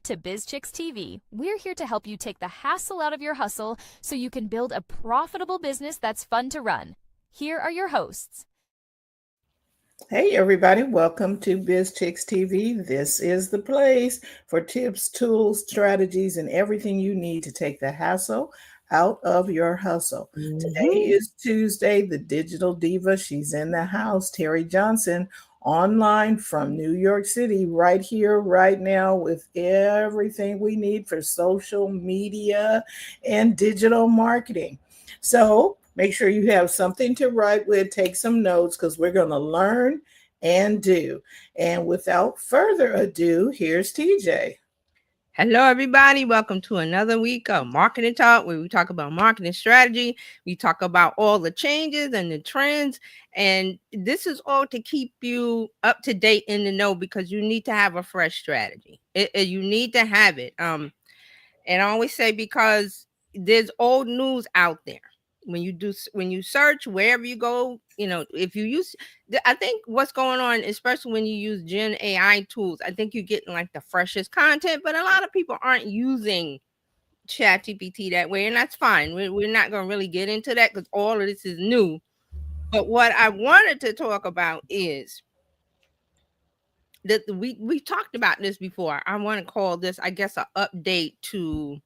to Bizchicks TV. We're here to help you take the hassle out of your hustle so you can build a profitable business that's fun to run. Here are your hosts. Hey everybody, welcome to Bizchicks TV. This is the place for tips, tools, strategies, and everything you need to take the hassle out of your hustle. Today is Tuesday, the digital diva, she's in the house, Terry Johnson, online from New York City, right here, right now, with everything we need for social media and digital marketing. So make sure you have something to write with, take some notes, because we're going to learn and do. And without further ado, here's TJ. Hello, everybody. Welcome to another week of Marketing Talk, where we talk about marketing strategy. We talk about all the changes and the trends. And this is all to keep you up to date in the know, because you need to have a fresh strategy. You need to have it. And I always say, because there's old news out there. When you search wherever you go, if you use, I think what's going on, especially when you use Gen AI tools, I think you're getting like the freshest content, but a lot of people aren't using ChatGPT that way, and that's fine. We're not going to really get into that because all of this is new. But what I wanted to talk about is that we talked about this before. I want to call this, I guess, an update to,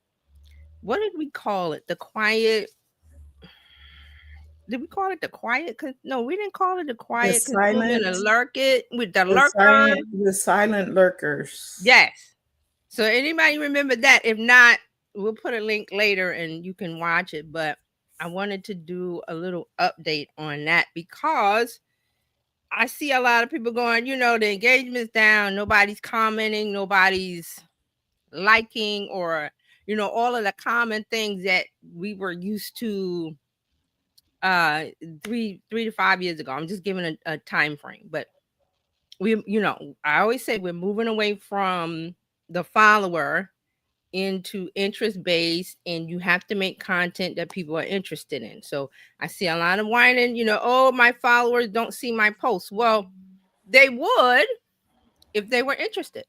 what did we call it? The quiet. Did we call it the quiet? No, we didn't call it the quiet consuming with the silent lurkers. Yes. So anybody remember that? If not, we'll put a link later and you can watch it. But I wanted to do a little update on that, because I see a lot of people going, the engagement's down. Nobody's commenting. Nobody's liking, or, all of the common things that we were used to 3 to 5 years ago. I'm just giving a time frame, but I always say we're moving away from the follower into interest based, and you have to make content that people are interested in. So I see a lot of whining, oh, my followers don't see my posts. Well, they would if they were interested.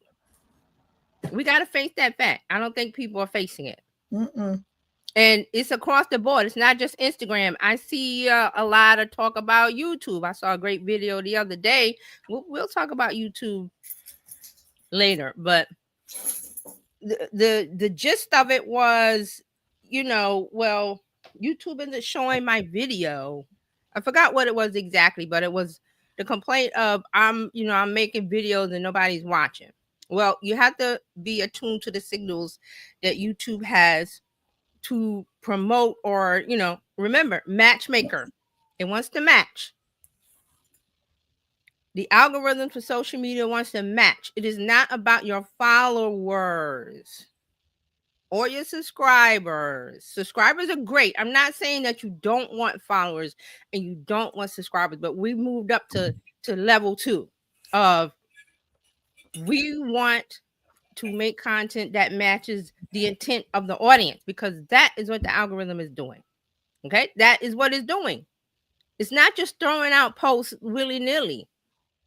We got to face that fact. I don't think people are facing it. And it's across the board. It's not just Instagram. I see a lot of talk about YouTube. I saw a great video the other day. We'll talk about YouTube later. But the gist of it was, well, YouTube isn't showing my video. I forgot what it was exactly, but it was the complaint of I'm making videos and nobody's watching. Well, you have to be attuned to the signals that YouTube has to promote, or remember, matchmaker. It wants to match. The algorithm for social media wants to match. It is not about your followers or your subscribers. Subscribers are great. I'm not saying that you don't want followers and you don't want subscribers, but we moved up to level 2 of, we want to make content that matches the intent of the audience, because that is what the algorithm is doing. Okay, that is what it's doing. It's not just throwing out posts willy-nilly.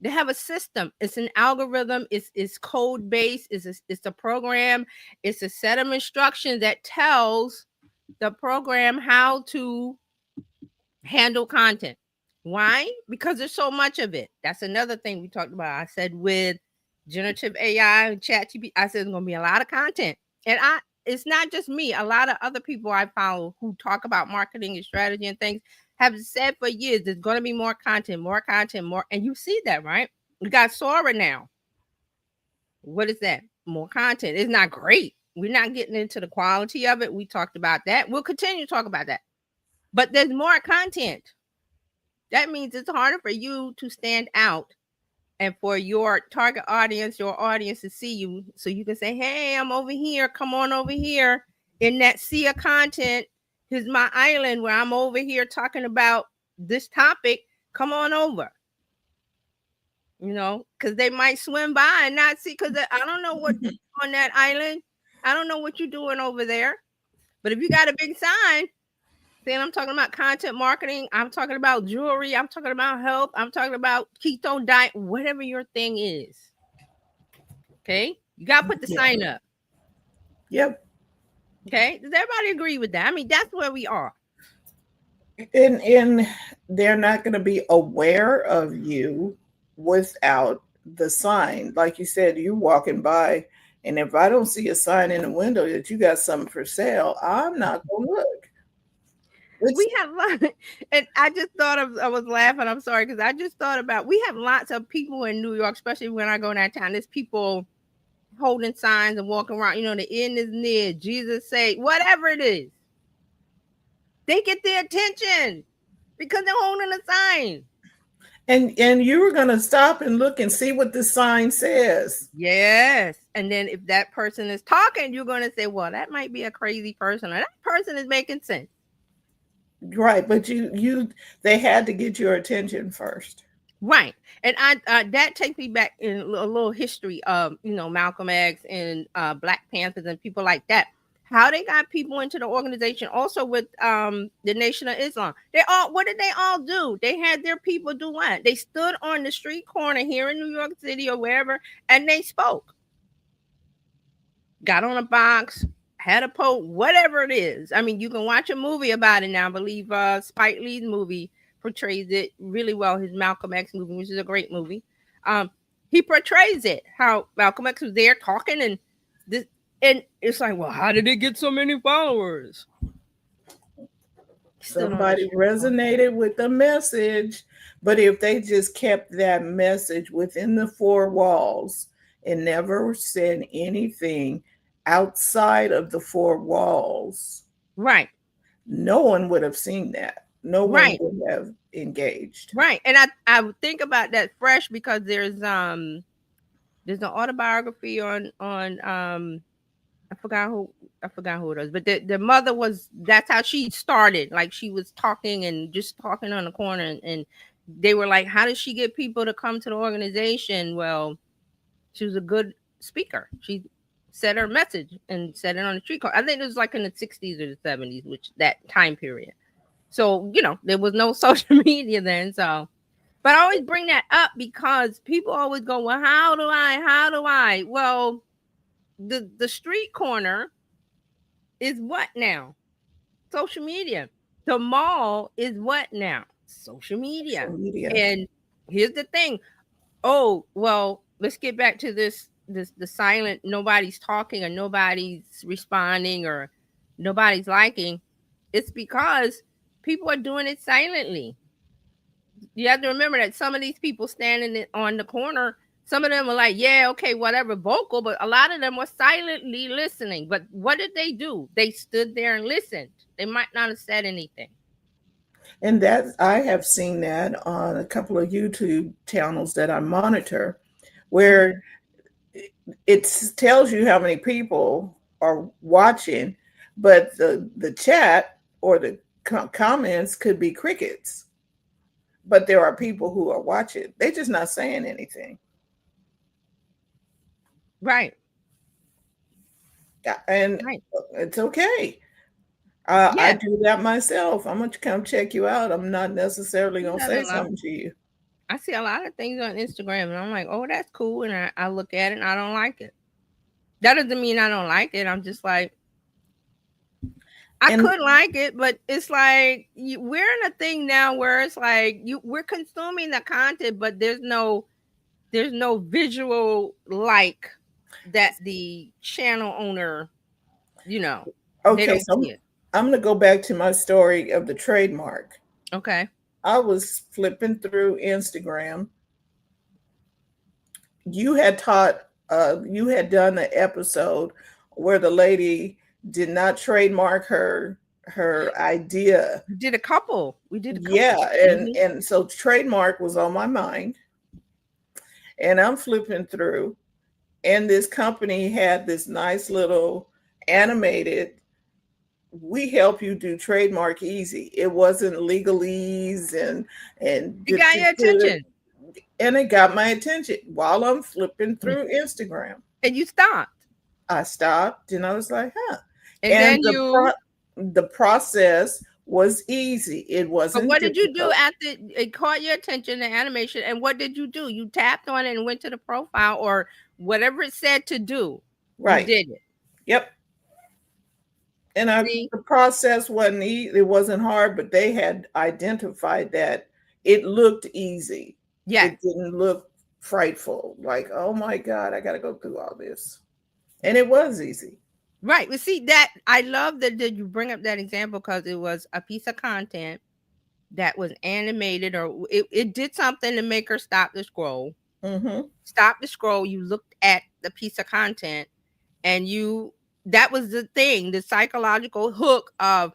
They have a system. It's an algorithm. It's code based. It's a program. It's a set of instructions that tells the program how to handle content. Why? Because there's so much of it. That's another thing we talked about. I said with generative AI and ChatGPT, I said there's going to be a lot of content. And it's not just me. A lot of other people I follow who talk about marketing and strategy and things have said for years, there's going to be more content. And you see that, right? We got Sora now. What is that? More content. It's not great. We're not getting into the quality of it. We talked about that. We'll continue to talk about that. But there's more content. That means it's harder for you to stand out and for your target audience, your audience, to see you, so you can say, hey, I'm over here. Come on over here in that sea of content. Here's my island where I'm over here talking about this topic. Come on over. Because they might swim by and not see, because I don't know what on that island. I don't know what you're doing over there. But if you got a big sign, then I'm talking about content marketing. I'm talking about jewelry. I'm talking about health. I'm talking about keto diet, whatever your thing is. Okay. You got to put the sign up. Yep. Okay, does everybody agree with that? I mean, that's where we are. And they're not going to be aware of you without the sign. Like you said, you walking by, and if I don't see a sign in the window that you got something for sale, I'm not going to look. It's, We have, and I just thought of, I was laughing. I'm sorry, because I just thought about, we have lots of people in New York, especially when I go downtown. There's people holding signs and walking around. You know, the end is near. Jesus say, whatever it is, they get their attention because they're holding a sign. and you were going to stop and look and see what the sign says. Yes. And then if that person is talking, you're going to say, well, that might be a crazy person, or that person is making sense. Right, but they had to get your attention first. Right. And I that takes me back in a little history of, you know, Malcolm X and Black Panthers and people like that. How they got people into the organization, also with the Nation of Islam. They all, what did they all do? They had their people do what? They stood on the street corner here in New York City or wherever, and they spoke. Got on a box, had a post, whatever it is. I mean, you can watch a movie about it now. I believe Spike Lee's movie portrays it really well. His Malcolm X movie, which is a great movie. He portrays it, how Malcolm X was there talking, and this, and it's like, well, how did it get so many followers? Somebody resonated with the message, but if they just kept that message within the four walls and never said anything outside of the four walls, right, no one would have seen that. No one would have engaged. Right. And I would think about that fresh because there's an autobiography on I forgot who it was, but the mother was, that's how she started. Like, she was talking and just talking on the corner, and they were like, how does she get people to come to the organization? Well, she was a good speaker. She said her message and said it on the street corner. I think it was like in the 60s or the 70s, which that time period. So, you know, there was no social media then. So, but I always bring that up because people always go, well, how do I? Well, the street corner is what now? Social media. The mall is what now? Social media. And here's the thing. Oh, well, let's get back to the silent, nobody's talking or nobody's responding or nobody's liking. It's because people are doing it silently. You have to remember that some of these people standing on the corner, some of them were like, yeah, okay, whatever, vocal, but a lot of them were silently listening. But what did they do? They stood there and listened. They might not have said anything. And that, I have seen that on a couple of YouTube channels that I monitor, where it tells you how many people are watching, but the chat or the comments could be crickets. But there are people who are watching. They're just not saying anything. Right. And it's okay. I do that myself. I'm going to come check you out. I'm not necessarily going to say something to you. I see a lot of things on Instagram, and I'm like, oh, that's cool. And I look at it, and I don't like it. That doesn't mean I don't like it. I'm just like, I could like it, but it's like we're in a thing now where it's like we're consuming the content, but there's no visual like that the channel owner, you know. Okay, so I'm going to go back to my story of the trademark. Okay. I was flipping through Instagram. You had done an episode where the lady did not trademark her idea. We did a couple. Yeah, and so trademark was on my mind. And I'm flipping through, and this company had this nice little animated, we help you do trademark easy. It wasn't legalese and it got your attention. And it got my attention while I'm flipping through Instagram. And you stopped. I stopped and I was like, huh. And then the process was easy. It wasn't. But what did you do after it caught your attention, the animation? And what did you do? You tapped on it and went to the profile or whatever it said to do. Right. You did it. Yep. And See? the process wasn't it wasn't hard, but they had identified that it looked easy. Yes. It didn't look frightful. Like, oh my God, I got to go through all this. And it was easy. Right. Well, see that I love that you bring up that example because it was a piece of content that was animated, or it did something to make her stop the scroll. Mm-hmm. Stop the scroll. You looked at the piece of content, and that was the thing, the psychological hook of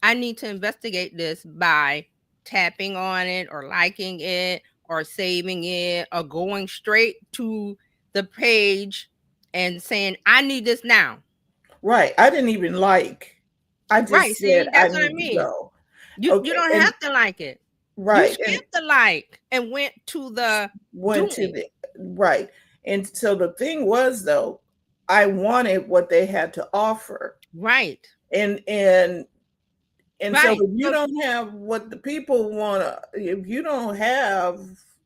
I need to investigate this by tapping on it or liking it or saving it or going straight to the page and saying, I need this now. Right. I didn't even like. I Right. just said See, I that's what I need to mean. go. You Okay. don't And have to like it. You right. And skipped the like and went to the went to doing. the right. And so the thing was though, I wanted what they had to offer. Right. And so Right. if you don't have what the people want to, if you don't have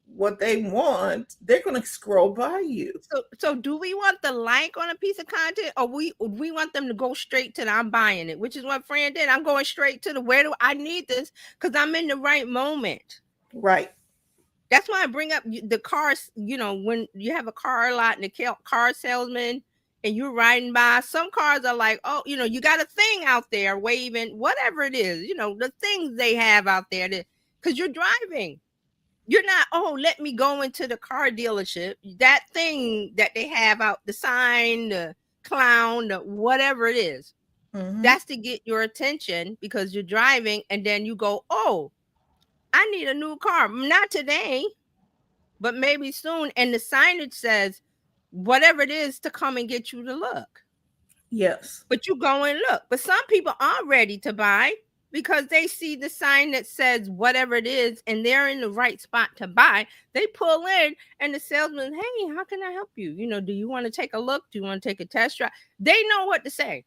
what they want, they're going to scroll by you. So do we want the like on a piece of content, or we want them to go straight to the I'm buying it, which is what Fran did. I'm going straight to the where do I need this because I'm in the right moment. Right. That's why I bring up the cars. When you have a car lot and the car salesman and you're riding by, some cars are like, oh, you got a thing out there waving, whatever it is, the things they have out there because you're driving. You're not, oh, let me go into the car dealership. That thing that they have out, the sign, the clown, whatever it is, that's to get your attention because you're driving. And then you go, oh, I need a new car. Not today, but maybe soon. And the signage says whatever it is to come and get you to look. Yes. But you go and look. But some people are ready to buy because they see the sign that says whatever it is and they're in the right spot to buy. They pull in and the salesman, hey, how can I help you? Do you want to take a look? Do you want to take a test drive? They know what to say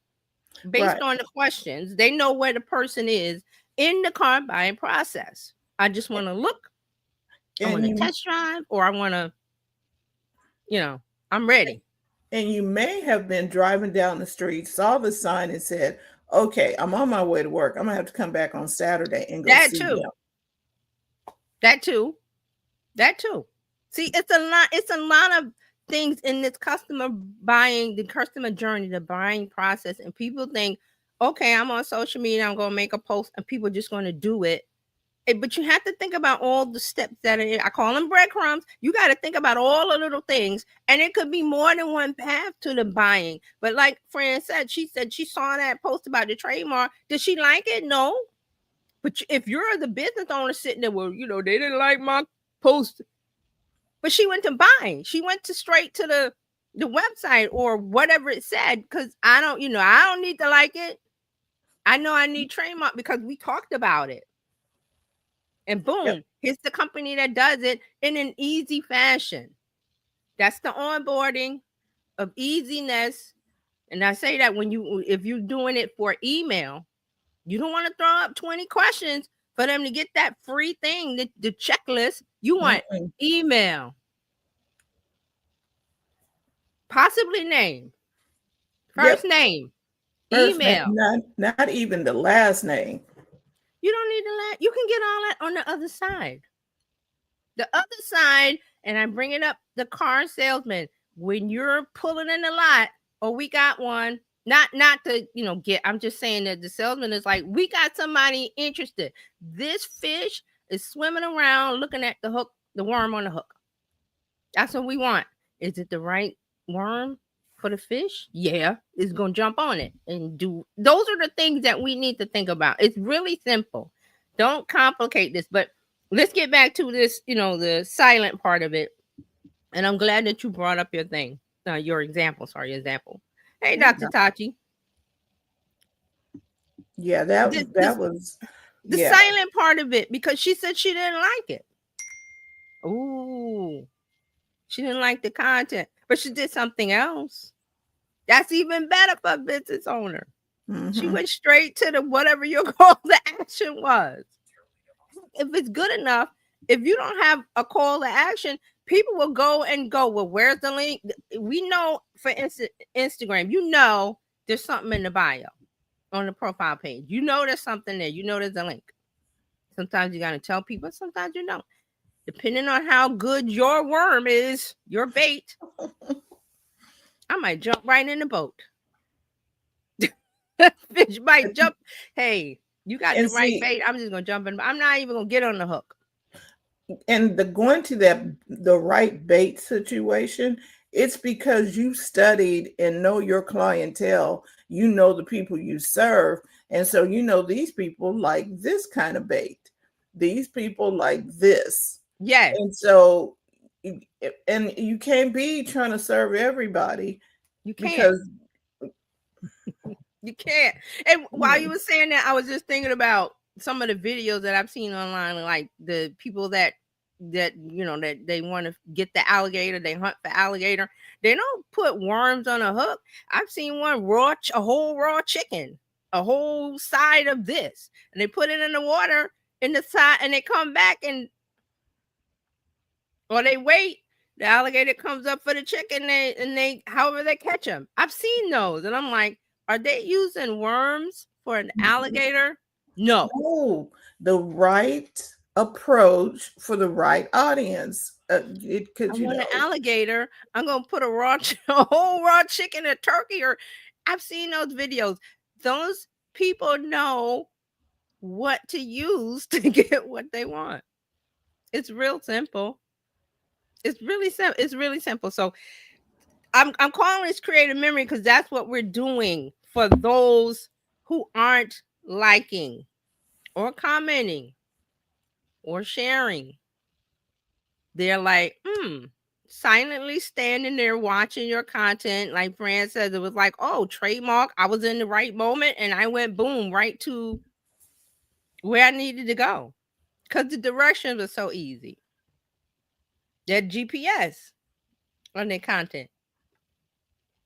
based on the questions. They know where the person is in the car buying process. I just want to look. I want to test drive, or I want to, I'm ready. And you may have been driving down the street, saw the sign and said, okay, I'm on my way to work. I'm gonna have to come back on Saturday and go see them. That too. See, it's a lot of things in this the customer journey, the buying process. And people think, okay, I'm on social media, I'm going to make a post and people are just going to do it. But you have to think about all the steps that I call them breadcrumbs. You got to think about all the little things. And it could be more than one path to the buying. But like Fran said she saw that post about the trademark. Did she like it? No. But if you're the business owner sitting there, well, they didn't like my post. But she went to buy. She went straight to the website or whatever it said. Because I don't need to like it. I know I need trademark because we talked about it. And boom, here's the company that does it in an easy fashion. That's the onboarding of easiness. And I say that if you're doing it for email, you don't want to throw up 20 questions for them to get that free thing, the checklist. You want email, possibly name, first name, email. Not even the last name. You don't need the you can get all that on the other side. The other side, and I bring it up, the car salesman, when you're pulling in the lot, or we got one, not to, I'm just saying that the salesman is like, we got somebody interested. This fish is swimming around looking at the hook, the worm on the hook. That's what we want. Is it the right worm for the fish? Yeah, it's going to jump on it and do. Those are the things that we need to think about. It's really simple. Don't complicate this, but let's get back to this, the silent part of it. And I'm glad that you brought up your thing. Your example. Hey, Dr. Tachi. Yeah, that was the silent part of it, because she said she didn't like it. Ooh, she didn't like the content, but she did something else. That's even better for a business owner. She went straight to the whatever your call to action was. If it's good enough, if you don't have a call to action, people will go, well, where's the link? We know, for instance, Instagram, there's something in the bio. on the profile page. You know there's something there. You know there's a link. Sometimes you got to tell people, sometimes you don't. Depending on how good your worm is, your bait, I might jump right in the boat. Fish might jump. Hey, you got And the right see, bait. I'm just going to jump in. I'm not even going to get on the hook. and the going to the right bait situation, it's because you studied and know your clientele. You know the people you serve, and so you know these people like this kind of bait. These people like this. Yes. And so, and you can't be trying to serve everybody You can't. because You can't. And while you were saying that, I was just thinking about some of the videos that I've seen online, like the people that you know that they want to get the alligator, they hunt for alligator. They don't put worms on a hook. I've seen one a whole raw chicken, a whole side of this, and they put it in the water in the side, and they come back or they wait. The alligator comes up for the chicken, and they however they catch them. I've seen those, and I'm like, are they using worms for an alligator? No. the right approach for the right audience. I want an alligator. I'm gonna put a whole raw chicken, a turkey, or I've seen those videos. Those people know what to use to get what they want. It's real simple. It's really simple. It's really simple. So I'm calling this creative memory because that's what we're doing for those who aren't liking or commenting or sharing. They're like, silently standing there watching your content. Like Fran says, it was like, oh, trademark. I was in the right moment and I went boom right to where I needed to go because the directions were so easy. That GPS on their content.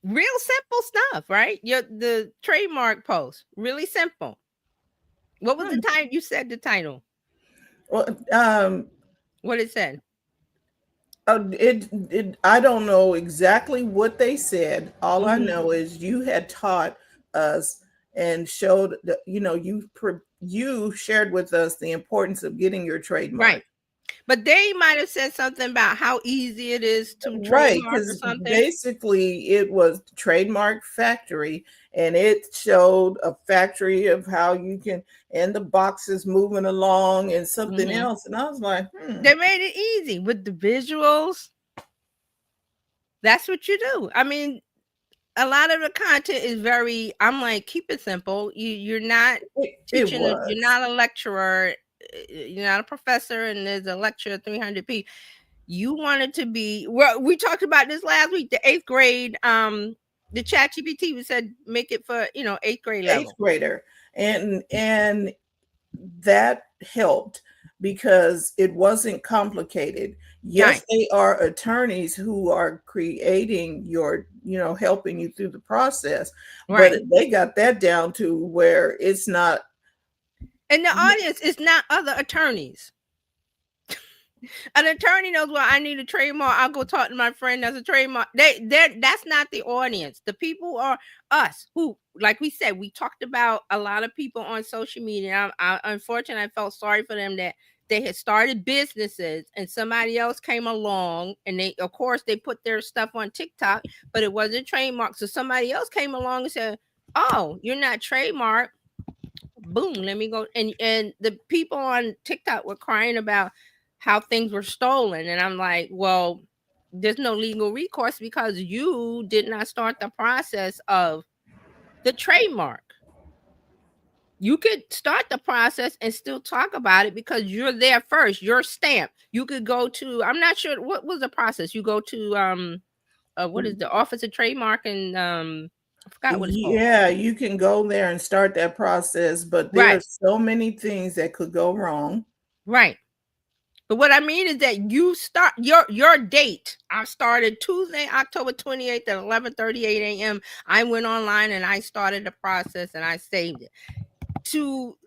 Real simple stuff, right? The trademark post, really simple. What was the title? You said the title. Well, what it said? I don't know exactly what they said. All I know is you had taught us and showed that, you know, you shared with us the importance of getting your trademark. Right. But they might have said something about how easy it is to trademark or something. Basically, it was Trademark Factory, and it showed a factory of how you can, and the boxes moving along and something else. And I was like, They made it easy with the visuals. That's what you do. I mean, a lot of the content is very, I'm like, keep it simple. You're not teaching, you're not a lecturer. You're not a professor and there's a lecture of 300p. You want it to be, well, we talked about this last week, the 8th grade, the ChatGPT, we said, make it for, 8th grade level. 8th grader. And that helped because it wasn't complicated. Yes, they are attorneys who are creating your, helping you through the process, but they got that down to where it's not. And the audience is not other attorneys. An attorney knows, well, I need a trademark. I'll go talk to my friend that's a trademark. That's not the audience. The people are us who, like we said, we talked about a lot of people on social media. Unfortunately, I felt sorry for them that they had started businesses and somebody else came along and they, of course, they put their stuff on TikTok, but it wasn't trademarked. So somebody else came along and said, oh, you're not trademarked. Boom, let me go. And the people on TikTok were crying about how things were stolen. And I'm like, well, there's no legal recourse because you did not start the process of the trademark. You could start the process and still talk about it because you're there first. Your stamp. You could go to, I'm not sure what was the process. You go to what is the Office of Trademark and I forgot what it's called. Yeah, you can go there and start that process, but there's so many things that could go wrong. Right. But what I mean is that you start your date. I started Tuesday, October 28th at 11:38 a.m. I went online and I started the process and I saved it. To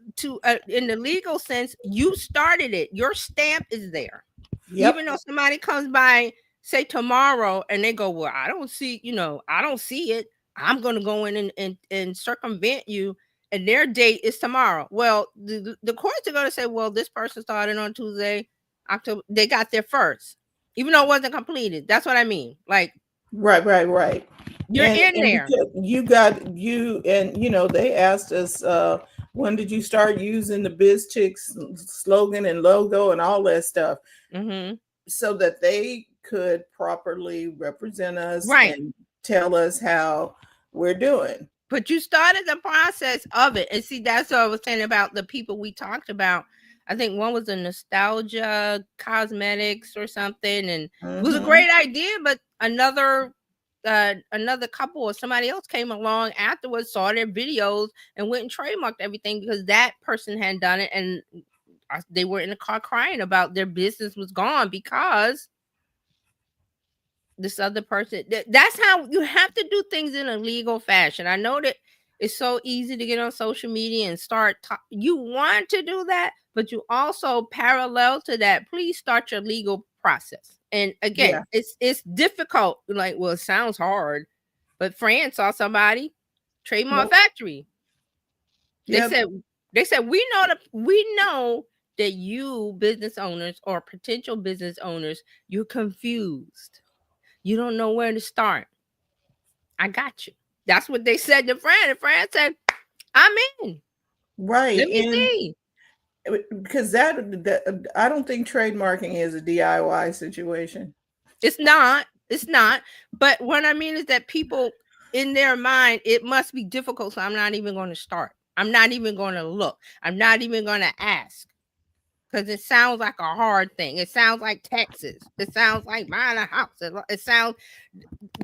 in the legal sense, you started it. Your stamp is there. Yep. Even though somebody comes by, say tomorrow, and they go, well, I don't see, I don't see it. I'm going to go in and circumvent you. and their date is tomorrow. Well, the courts are going to say, well, this person started on Tuesday, October. They got there first, even though it wasn't completed. That's what I mean. Like, Right. you're in And there. because they asked us, when did you start using the Bizchicks slogan and logo and all that stuff, Mm-hmm. so that they could properly represent us Right. and tell us how we're doing. But you started the process of it. And see, that's what I was saying about the people we talked about. I think one was a Nostalgia Cosmetics or something, and it was a great idea, but another couple or somebody else came along afterwards, saw their videos, and went and trademarked everything because that person had done it, and they were in the car crying about their business was gone because this other person. That's how you have to do things in a legal fashion. I know that it's so easy to get on social media and start you want to do that, but you also, parallel to that, please start your legal process. And again, it's difficult. Like, well, it sounds hard, but Fran saw somebody, Trademark Factory. They said we know that you business owners or potential business owners, you're confused. You don't know where to start. I got you. That's what they said to Fran. And Fran said, I'm in. Right. Let me see. Because that I don't think trademarking is a DIY situation. It's not. But what I mean is that people, in their mind, it must be difficult. So I'm not even going to start. I'm not even going to look. I'm not even going to ask. Because it sounds like a hard thing. It sounds like taxes. It sounds like buying a house. It sounds,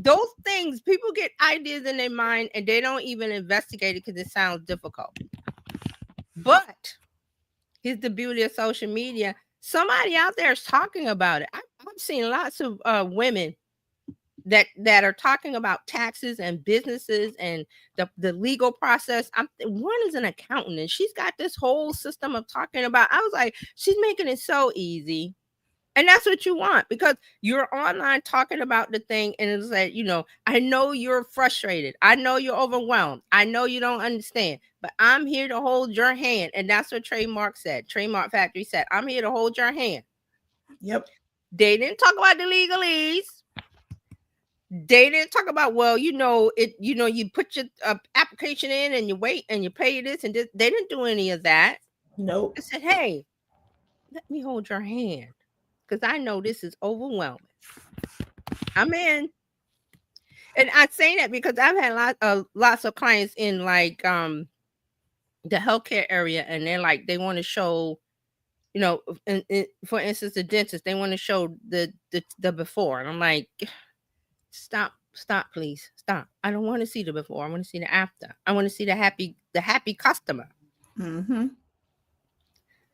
those things, people get ideas in their mind and they don't even investigate it because it sounds difficult. But here's the beauty of social media. Somebody out there is talking about it. I've seen lots of women that are talking about taxes and businesses and the legal process. One is an accountant and she's got this whole system of talking about. I was like, she's making it so easy. And that's what you want, because you're online talking about the thing, and it's like, I know you're frustrated. I know you're overwhelmed. I know you don't understand, but I'm here to hold your hand. And that's what Trademark Factory said. I'm here to hold your hand. Yep. They didn't talk about the legalese. They didn't talk about, well, you put your application in and you wait and you pay this and this. They didn't do any of that. Nope. They said, hey, let me hold your hand, because I know this is overwhelming. I'm in. And I say that because I've had lots of clients in like the healthcare area, and they're like, they want to show, for instance, the dentist, they want to show the before, and I'm like, stop, please, stop. I don't want to see the before. I want to see the after. I want to see the happy customer. Mm-hmm.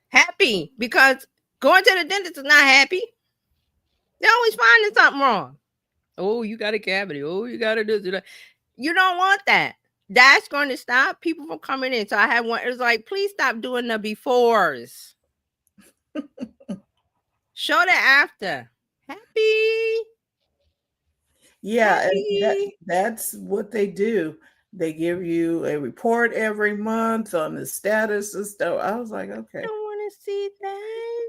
Happy, because going to the dentist is not happy. They're always finding something wrong. Oh, you got a cavity. Oh, you got to do that. You don't want that. That's going to stop people from coming in. So I had one. It was like, please stop doing the befores. Show the after. Happy. Yeah, and that's what they do. They give you a report every month on the status of stuff. I was like, okay. I don't want to see that.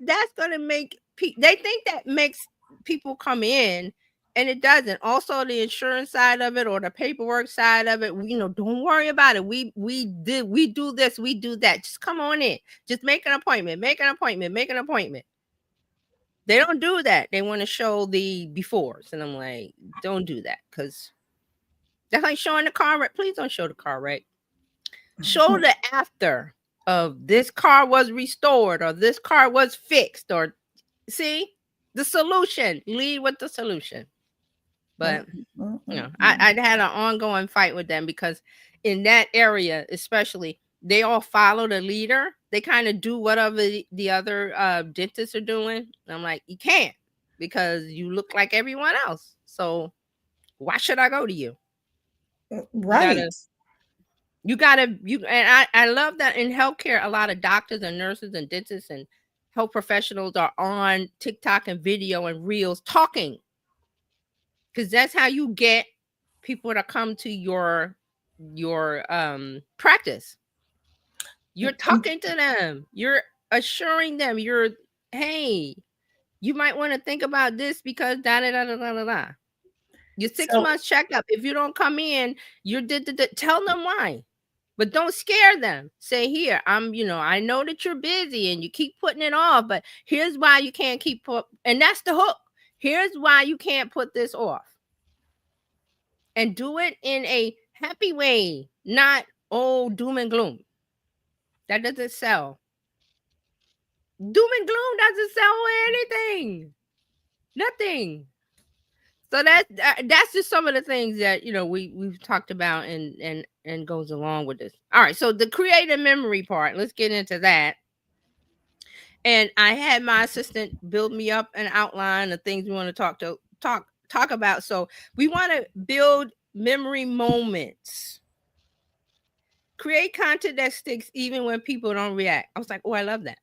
That's gonna make they think that makes people come in, and it doesn't. Also, the insurance side of it or the paperwork side of it, don't worry about it. We do this, we do that. Just come on in. Just make an appointment. Make an appointment. They don't do that. They want to show the befores, and I'm like, don't do that, because that's like showing the car wreck. Please don't show the car wreck. Show the after of this car was restored or this car was fixed, or see the solution. Lead with the solution. But I had an ongoing fight with them, because in that area, especially, they all follow the leader. They kind of do whatever the other dentists are doing. And I'm like, you can't, because you look like everyone else. So why should I go to you? Right. You gotta, and I love that in healthcare, a lot of doctors and nurses and dentists and health professionals are on TikTok and video and reels talking, because that's how you get people to come to your practice. You're talking to them. You're assuring them. Hey, you might want to think about this because da da da da da da da. Your 6 So, months checkup. If you don't come in, tell them why. But don't scare them. Say, here, I know that you're busy and you keep putting it off, but here's why you can't and that's the hook. Here's why you can't put this off. And do it in a happy way, not, doom and gloom. That doesn't sell. Doom and gloom doesn't sell anything. Nothing. So that's just some of the things that we've talked about and goes along with this. All right, so the creative memory part, let's get into that. And I had my assistant build me up an outline of things we want to talk about. So we want to build memory moments. Create content that sticks even when people don't react. I was like, oh, I love that.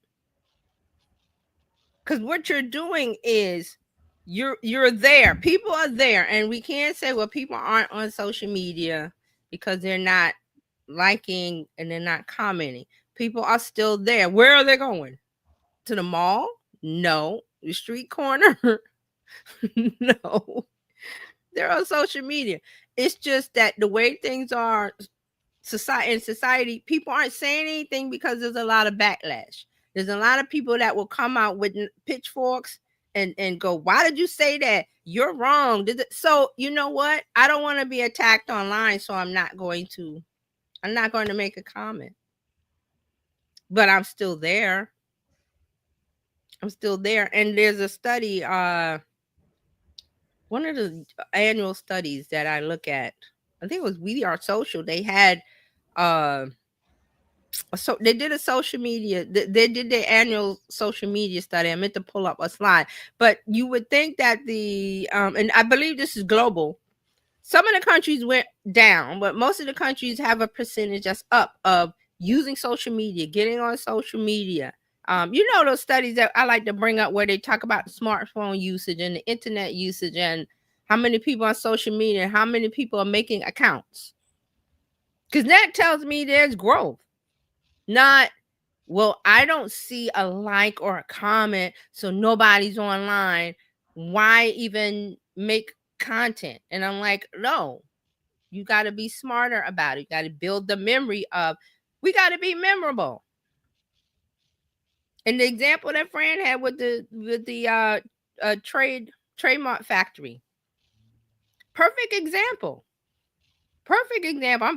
Because what you're doing is you're there. People are there. And we can't say, well, people aren't on social media because they're not liking and they're not commenting. People are still there. Where are they going? To the mall? No. The street corner? No. They're on social media. It's just that the way things are in society, people aren't saying anything because there's a lot of backlash. There's a lot of people that will come out with pitchforks and go, why did you say that? You're wrong. So you know what? I don't want to be attacked online, so I'm not going to make a comment. But I'm still there. And there's a study, one of the annual studies that I look at, I think it was We Are Social. They had so they did a social media, they did their annual social media study. I meant to pull up a slide, but you would think that and I believe this is global. Some of the countries went down, but most of the countries have a percentage that's up of using social media, getting on social media. Those studies that I like to bring up where they talk about smartphone usage and the internet usage and how many people on social media and how many people are making accounts. Because that tells me there's growth. Not, well, I don't see a like or a comment, so nobody's online. Why even make content? And I'm like, no, you got to be smarter about it. You got to build the memory of, we got to be memorable. And the example that Fran had with the trademark factory, perfect example.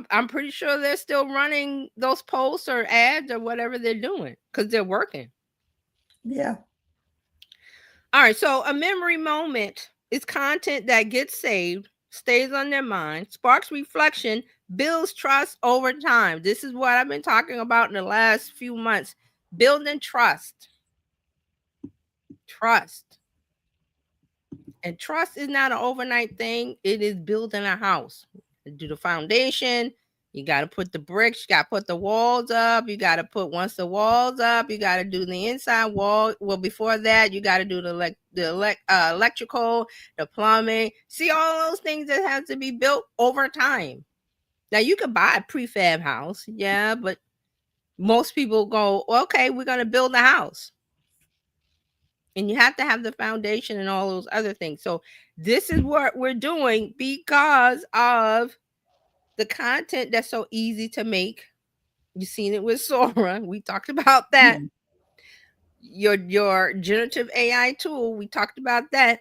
I'm pretty sure they're still running those posts or ads or whatever they're doing because they're working. Yeah. All right. So a memory moment is content that gets saved, stays on their mind, sparks reflection, builds trust over time. This is what I've been talking about in the last few months. Building trust. And trust is not an overnight thing. It is building a house. You do the foundation. You got to put the bricks. You got to put the walls up. You got to put, once the walls up, you got to do the inside wall. Well, before that, you got to do the electrical, the plumbing. See, all those things that have to be built over time. Now, you could buy a prefab house. Yeah, but most people go, okay, we're going to build a house. And you have to have the foundation and all those other things. So this is what we're doing because of the content that's so easy to make. You've seen it with Sora. We talked about that. Mm-hmm. Your generative AI tool, we talked about that.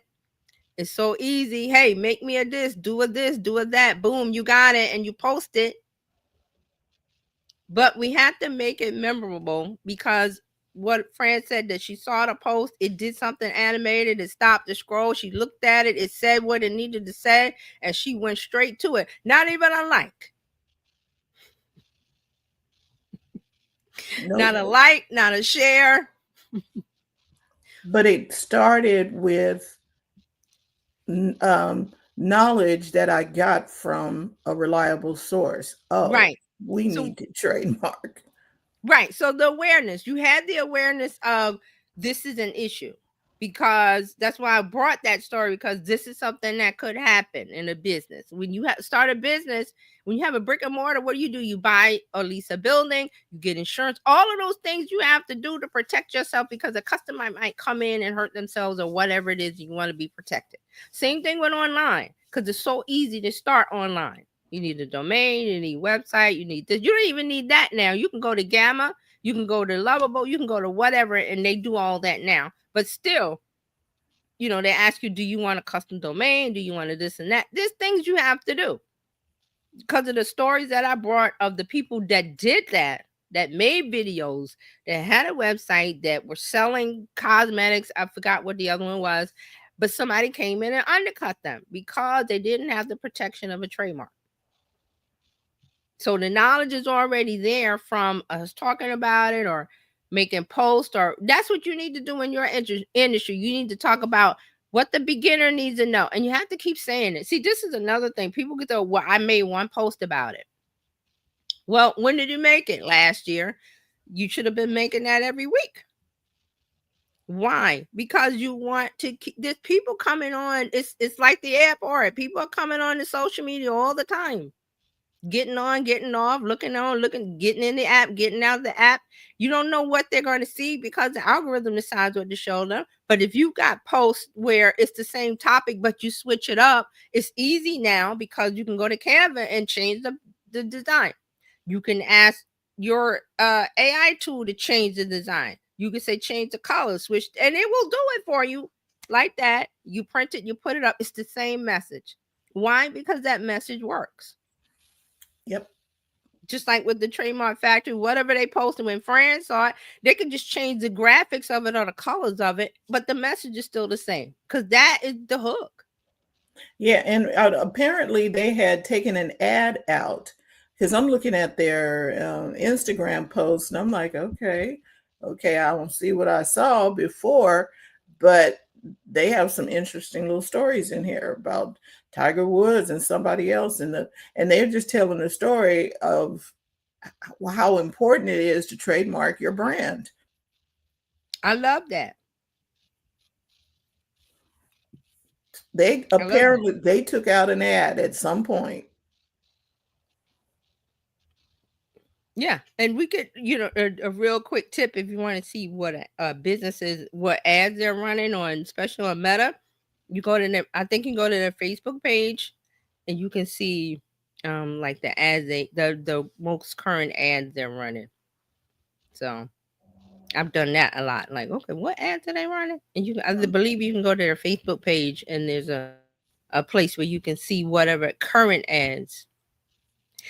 It's so easy. Hey, make me a this, do a that. Boom, you got it, and you post it. But we have to make it memorable because what Fran said, that she saw the post, it did something animated, it stopped the scroll, she looked at it, it said what it needed to say, and she went straight to it. Not even a like. Nope. Not a like, not a share. But it started with knowledge that I got from a reliable source. Oh, right. We need to trademark. Right. So the awareness, you had the awareness of this is an issue because that's why I brought that story, because this is something that could happen in a business. When you start a business, when you have a brick and mortar, what do? You buy or lease a building, you get insurance, all of those things you have to do to protect yourself, because a customer might come in and hurt themselves or whatever it is, you want to be protected. Same thing with online, because it's so easy to start online. You need a domain, you need a website, you need this. You don't even need that now. You can go to Gamma, you can go to Lovable, you can go to whatever, and they do all that now. But still, they ask you, do you want a custom domain? Do you want a this and that? There's things you have to do. Because of the stories that I brought of the people that did that made videos, that had a website, that were selling cosmetics. I forgot what the other one was, but somebody came in and undercut them because they didn't have the protection of a trademark. So the knowledge is already there from us talking about it or making posts, or that's what you need to do in your industry. You need to talk about what the beginner needs to know. And you have to keep saying it. See, this is another thing. People get to, well, I made one post about it. Well, when did you make it? Last year. You should have been making that every week. Why? Because you want to keep, there's people coming on. It's like the app, or people are coming on the social media all the time. Getting on, getting off, looking on, getting in the app, getting out of the app. You don't know what they're going to see because the algorithm decides what to show them. But if you've got posts where it's the same topic, but you switch it up, it's easy now because you can go to Canva and change the design. You can ask your AI tool to change the design. You can say change the color, switch, and it will do it for you like that. You print it, you put it up. It's the same message. Why? Because that message works. Yep. Just like with the trademark factory, whatever they posted when friends saw it, they can just change the graphics of it or the colors of it, but the message is still the same because that is the hook. Yeah, and apparently they had taken an ad out, because I'm looking at their Instagram post and I'm like, okay, I don't see what I saw before, but they have some interesting little stories in here about Tiger Woods and somebody else, and they're just telling the story of how important it is to trademark your brand. I love that. They apparently they took out an ad at some point. Yeah, and we could, a real quick tip if you want to see what businesses, what ads they're running on, especially on Meta. You go to their, I think you go to their Facebook page, and you can see, like the ads the most current ads they're running. So I've done that a lot. Like, okay, what ads are they running? And I believe you can go to their Facebook page, and there's a place where you can see whatever current ads.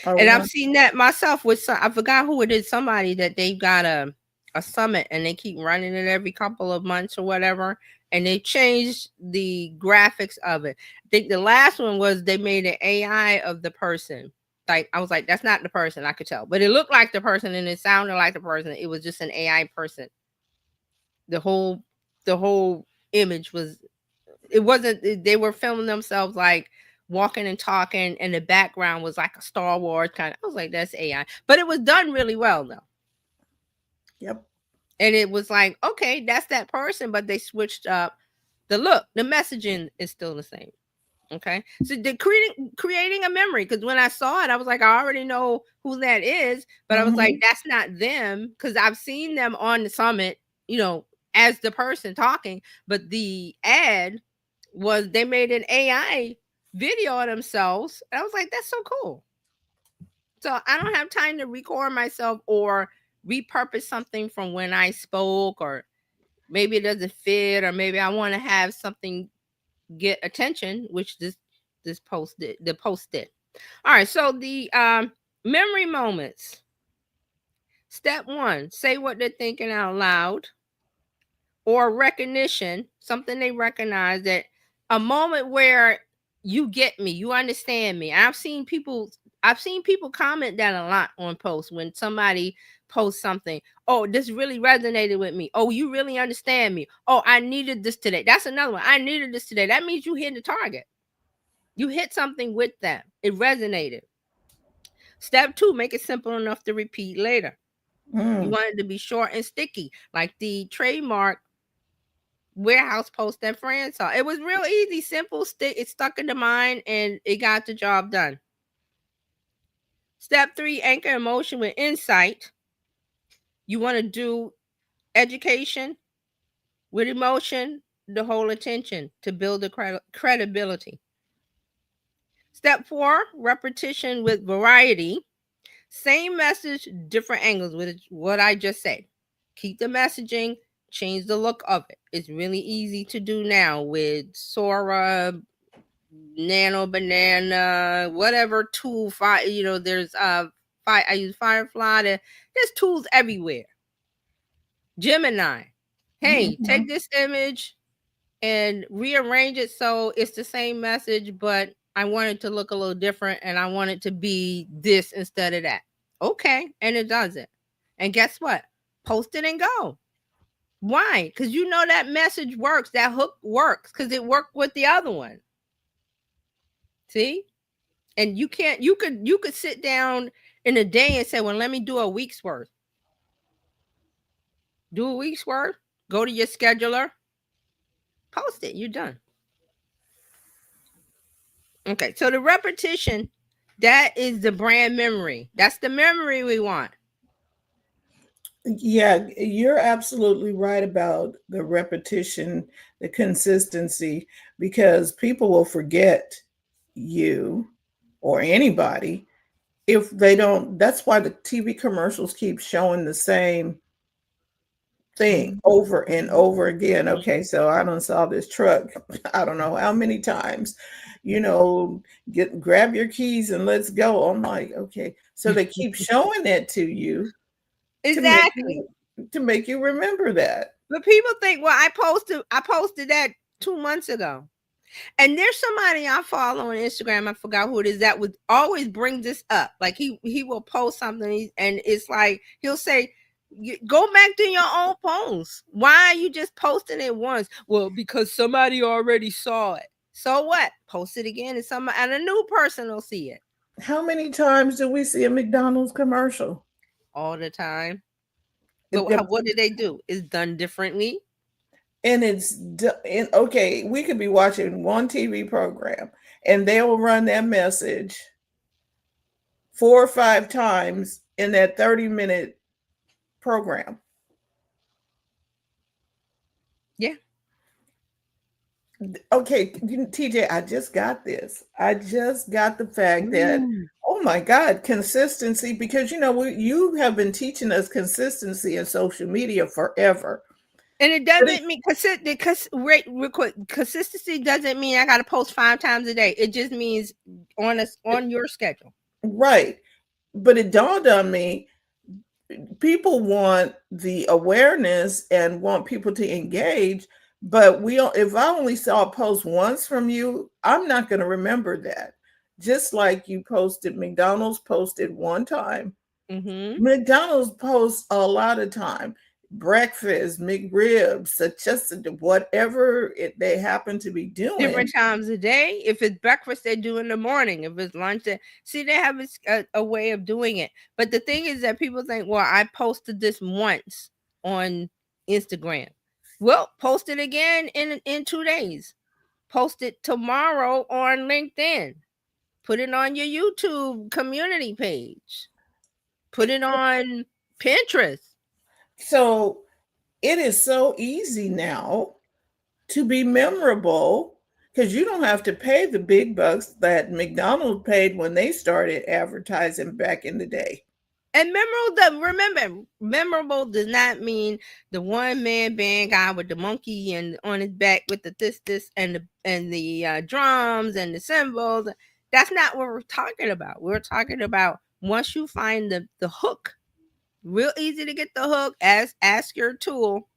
And I've seen that myself with I forgot who it is, somebody that they've got a summit and they keep running it every couple of months or whatever. And they changed the graphics of it. I think the last one was they made an AI of the person. Like, I was like, that's not the person, I could tell. But it looked like the person and it sounded like the person. It was just an AI person. The whole image was, it wasn't, they were filming themselves like walking and talking, and the background was like a Star Wars kind of. I was like, that's AI, but it was done really well though. Yep. And it was like, okay, that's that person, but they switched up the look. The messaging is still the same. Okay, so they're creating a memory, because when I saw it, I was like, I already know who that is, but I was like, that's not them, because I've seen them on the summit, as the person talking, but the ad was they made an AI video of themselves, and I was like, that's so cool. So I don't have time to record myself or repurpose something from when I spoke, or maybe it doesn't fit, or maybe I want to have something get attention, which this post did. The post did. All right, so the memory moments. Step 1, say what they're thinking out loud. Or recognition, something they recognize, that a moment where you get me, you understand me. I've seen people comment that a lot on posts when somebody posts something. Oh, this really resonated with me. Oh, you really understand me. Oh, I needed this today. That's another one. I needed this today. That means you hit the target. You hit something with them. It resonated. Step 2, make it simple enough to repeat later. You want it to be short and sticky, like the trademark warehouse post that Fran saw. It was real easy, simple, it stuck in the mind and it got the job done. Step 3, anchor emotion with insight. You want to do education with emotion, the whole attention to build the credibility. Step 4, repetition with variety. Same message, different angles, with what I just said. Keep the messaging, change the look of it. It's really easy to do now with Sora, Nano Banana, whatever tool. There's I use Firefly. There's tools everywhere. Gemini. Hey, take this image and rearrange it so it's the same message, but I want it to look a little different and I want it to be this instead of that. Okay, and it does it. And guess what? Post it and go. Why? Because you know that message works, that hook works, because it worked with the other one. See? And you could sit down in a day and say, well, let me do a week's worth. Do a week's worth, go to your scheduler, post it, you're done. Okay, so the repetition, that is the brand memory. That's the memory we want. Yeah, you're absolutely right about the repetition, the consistency, because people will forget you or anybody if they don't. That's why the TV commercials keep showing the same thing over and over again. Okay, so I don't saw this truck, I don't know how many times, grab your keys and let's go. I'm like, okay, so they keep showing that to you. Exactly. To make you remember that. But people think, well, I posted that 2 months ago. And there's somebody I follow on Instagram, I forgot who it is, that would always bring this up. Like he will post something and it's like he'll say, go back to your own post. Why are you just posting it once? Well, because somebody already saw it. So what? Post it again and a new person will see it. How many times do we see a McDonald's commercial? All the time. But what do they do? It's done differently. And okay, we could be watching one TV program and they will run that message 4 or 5 times in that 30-minute program. Yeah. Okay, TJ, I just got this. I just got the fact that, oh my God, consistency, because you have been teaching us consistency in social media forever. And it doesn't mean consistency doesn't mean I got to post 5 times a day. It just means on your schedule. Right. But it dawned on me, people want the awareness and want people to engage, but if I only saw a post once from you, I'm not going to remember that. Just like McDonald's posted one time. McDonald's posts a lot of time. Breakfast, McRibs, just whatever they happen to be doing. Different times a day. If it's breakfast, they do in the morning. If it's lunch, they have a way of doing it. But the thing is that people think, well, I posted this once on Instagram. Well, post it again in 2 days. Post it tomorrow on LinkedIn. Put it on your YouTube community page. Put it on Pinterest. So it is so easy now to be memorable because you don't have to pay the big bucks that McDonald's paid when they started advertising back in the day. And memorable does not mean the one-man band guy with the monkey and on his back with the this and the drums and the cymbals. That's not what we're talking about. We're talking about once you find the hook, real easy to get the hook. Ask your tool,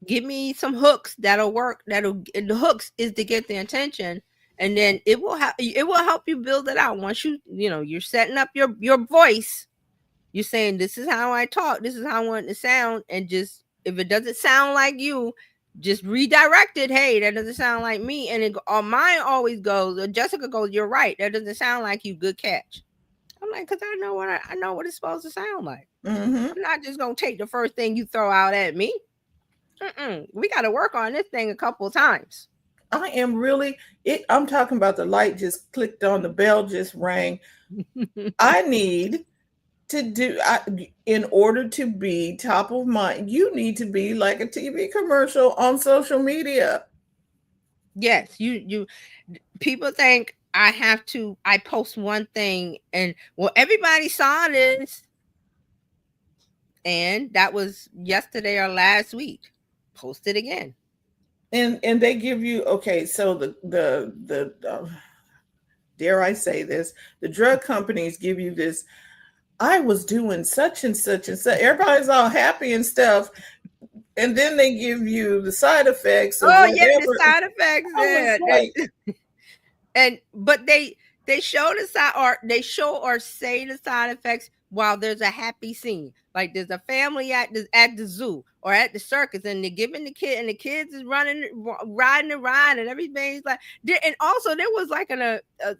give me some hooks that'll work. The hooks is to get the attention, and then it will help you build it out. Once you're setting up your voice. You're saying, this is how I talk. This is how I want it to sound. And just, if it doesn't sound like you, just redirect it. Hey, that doesn't sound like me. And mine always goes, Jessica goes, you're right. That doesn't sound like you. Good catch. I'm like, because I know what it's supposed to sound like. I'm not just going to take the first thing you throw out at me. We got to work on this thing a couple of times. I am really I'm talking about the light just clicked on, the bell just rang. I need to do in order to be top of mind, you need to be like a TV commercial on social media. Yes, you people think I post one thing and well everybody saw this, and that was yesterday or last week. Post it again. And they give you, okay, so dare I say this, the drug companies give you this, I was doing such and such and such. Everybody's all happy and stuff. And then they give you the side effects of Oh yeah, the whatever. side effects. I was like, And but they show the side, or they show or say the side effects while there's a happy scene. Like there's a family at the zoo or at the circus, and they're giving the kid, and the kids is riding the ride, and everybody's like. And also there was like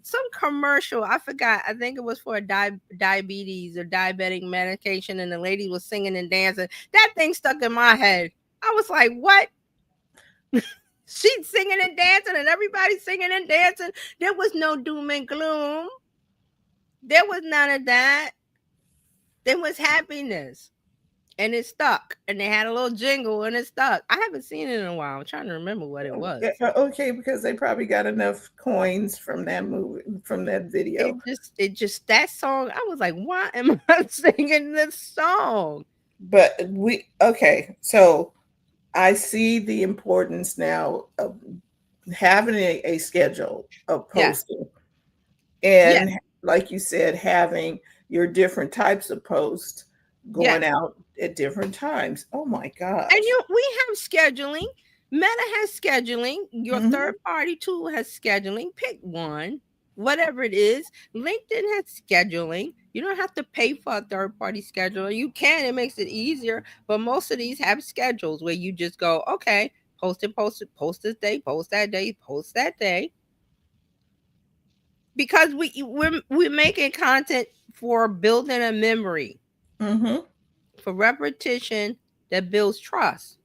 some commercial. I forgot. I think it was for a diabetes or diabetic medication, and the lady was singing and dancing. That thing stuck in my head. I was like, what? She's singing and dancing, and everybody's singing and dancing. There was no doom and gloom. There was none of that. There was happiness. And it stuck. And they had a little jingle, and it stuck. I haven't seen it in a while. I'm trying to remember what it was. Okay, because they probably got enough coins from that movie, from that video. It just that song. I was like, why am I singing this song? But okay, so I see the importance now of having a schedule of posting. Yeah. And like you said, having your different types of posts going out at different times. Oh my gosh. And we have scheduling. Meta has scheduling. Your third party tool has scheduling. Pick one, whatever it is. LinkedIn has scheduling. You don't have to pay for a third party scheduler. You can, it makes it easier. But most of these have schedules where you just go, okay, post this day, post that day, post that day. Because we're making content for building a memory. For repetition that builds trust.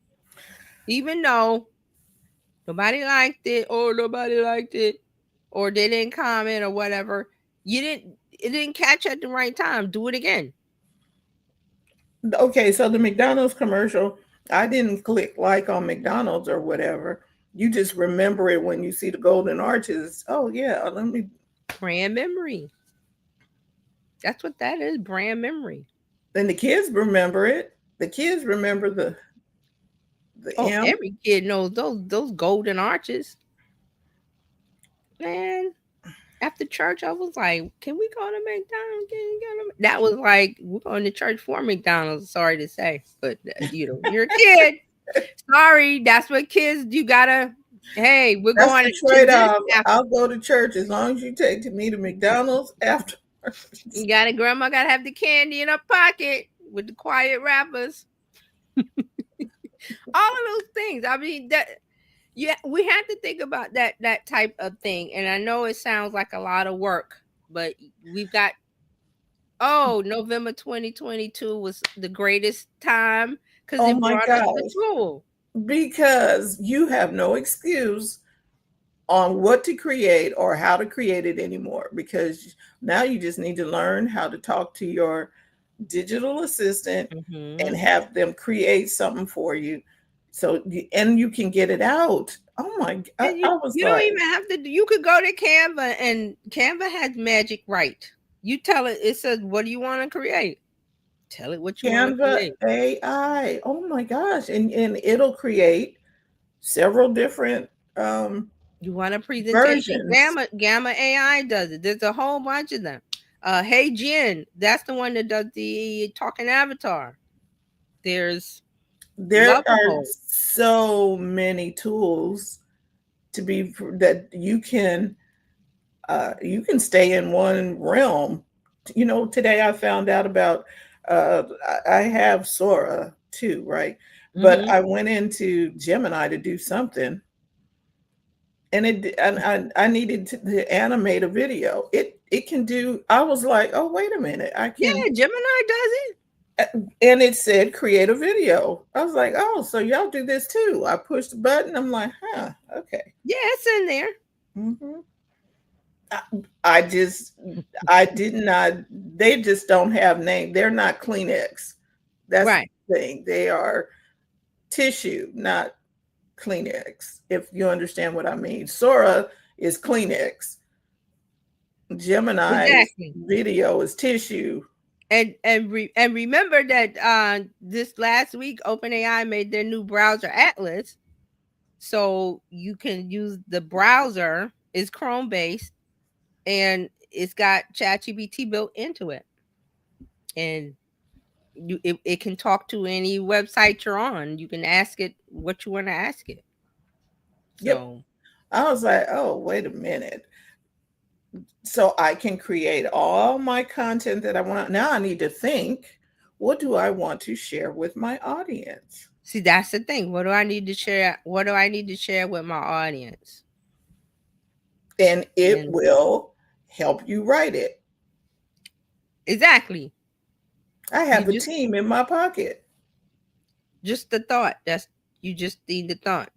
Even though nobody liked it, or they didn't comment or whatever, it didn't catch at the right time. Do it again. Okay, so the McDonald's commercial, I didn't click like on McDonald's or whatever. You just remember it when you see the golden arches. Oh yeah, let me. Brand memory. That's what that is, brand memory. And the kids remember it. The kids remember the M. Every kid knows those golden arches. Man, after church, I was like, can we go to McDonald's? That was like, we're going to church for McDonald's. Sorry to say, but you're a kid. Sorry, that's what kids, you gotta, hey, we're that's going to trade off. I'll go to church as long as you take me to McDonald's after. Grandma gotta have the candy in her pocket with the quiet rappers. All of those things. I mean, we have to think about that type of thing. And I know it sounds like a lot of work, but we've got November 2022 was the greatest time because it brought us the tool. Because you have no excuse on what to create or how to create it anymore, because now you just need to learn how to talk to your digital assistant and have them create something for you, so you can get it out. Oh my god. Don't even have to. You could go to Canva, and Canva has magic right. You tell it says, what do you want to create? Tell it what you want to create. AI. Oh my gosh. And it'll create several different you want a presentation versions. Gamma AI does it. There's a whole bunch of them. Hey Jen, that's the one that does the talking avatar. There are so many tools that you can stay in one realm. Today I found out about I have Sora too, right? But I went into Gemini to do something, and I needed to animate a video. It can do. I was like, oh wait a minute, I can. Yeah, Gemini does it. And it said create a video. I was like, oh, so y'all do this too. I pushed the button. I'm like, huh, okay. Yeah, it's in there. Hmm. I did not, they just don't have name. They're not Kleenex. That's Right. the thing. They are tissue, not Kleenex, if you understand what I mean. Sora is Kleenex. Gemini's Exactly. video is tissue. And remember that this last week OpenAI made their new browser Atlas, so you can use the browser is Chrome based, and it's got ChatGPT built into it, and it can talk to any website you're on. You can ask it what you want to ask it. Yep. So I was like, oh, wait a minute. So I can create all my content that I want. Now I need to think, what do I want to share with my audience? see, that's the thing. What do I need to share? What do I need to share with my audience? And it And will help you write it. exactly. I have You a team in my pocket. just the thought. You just need the thought.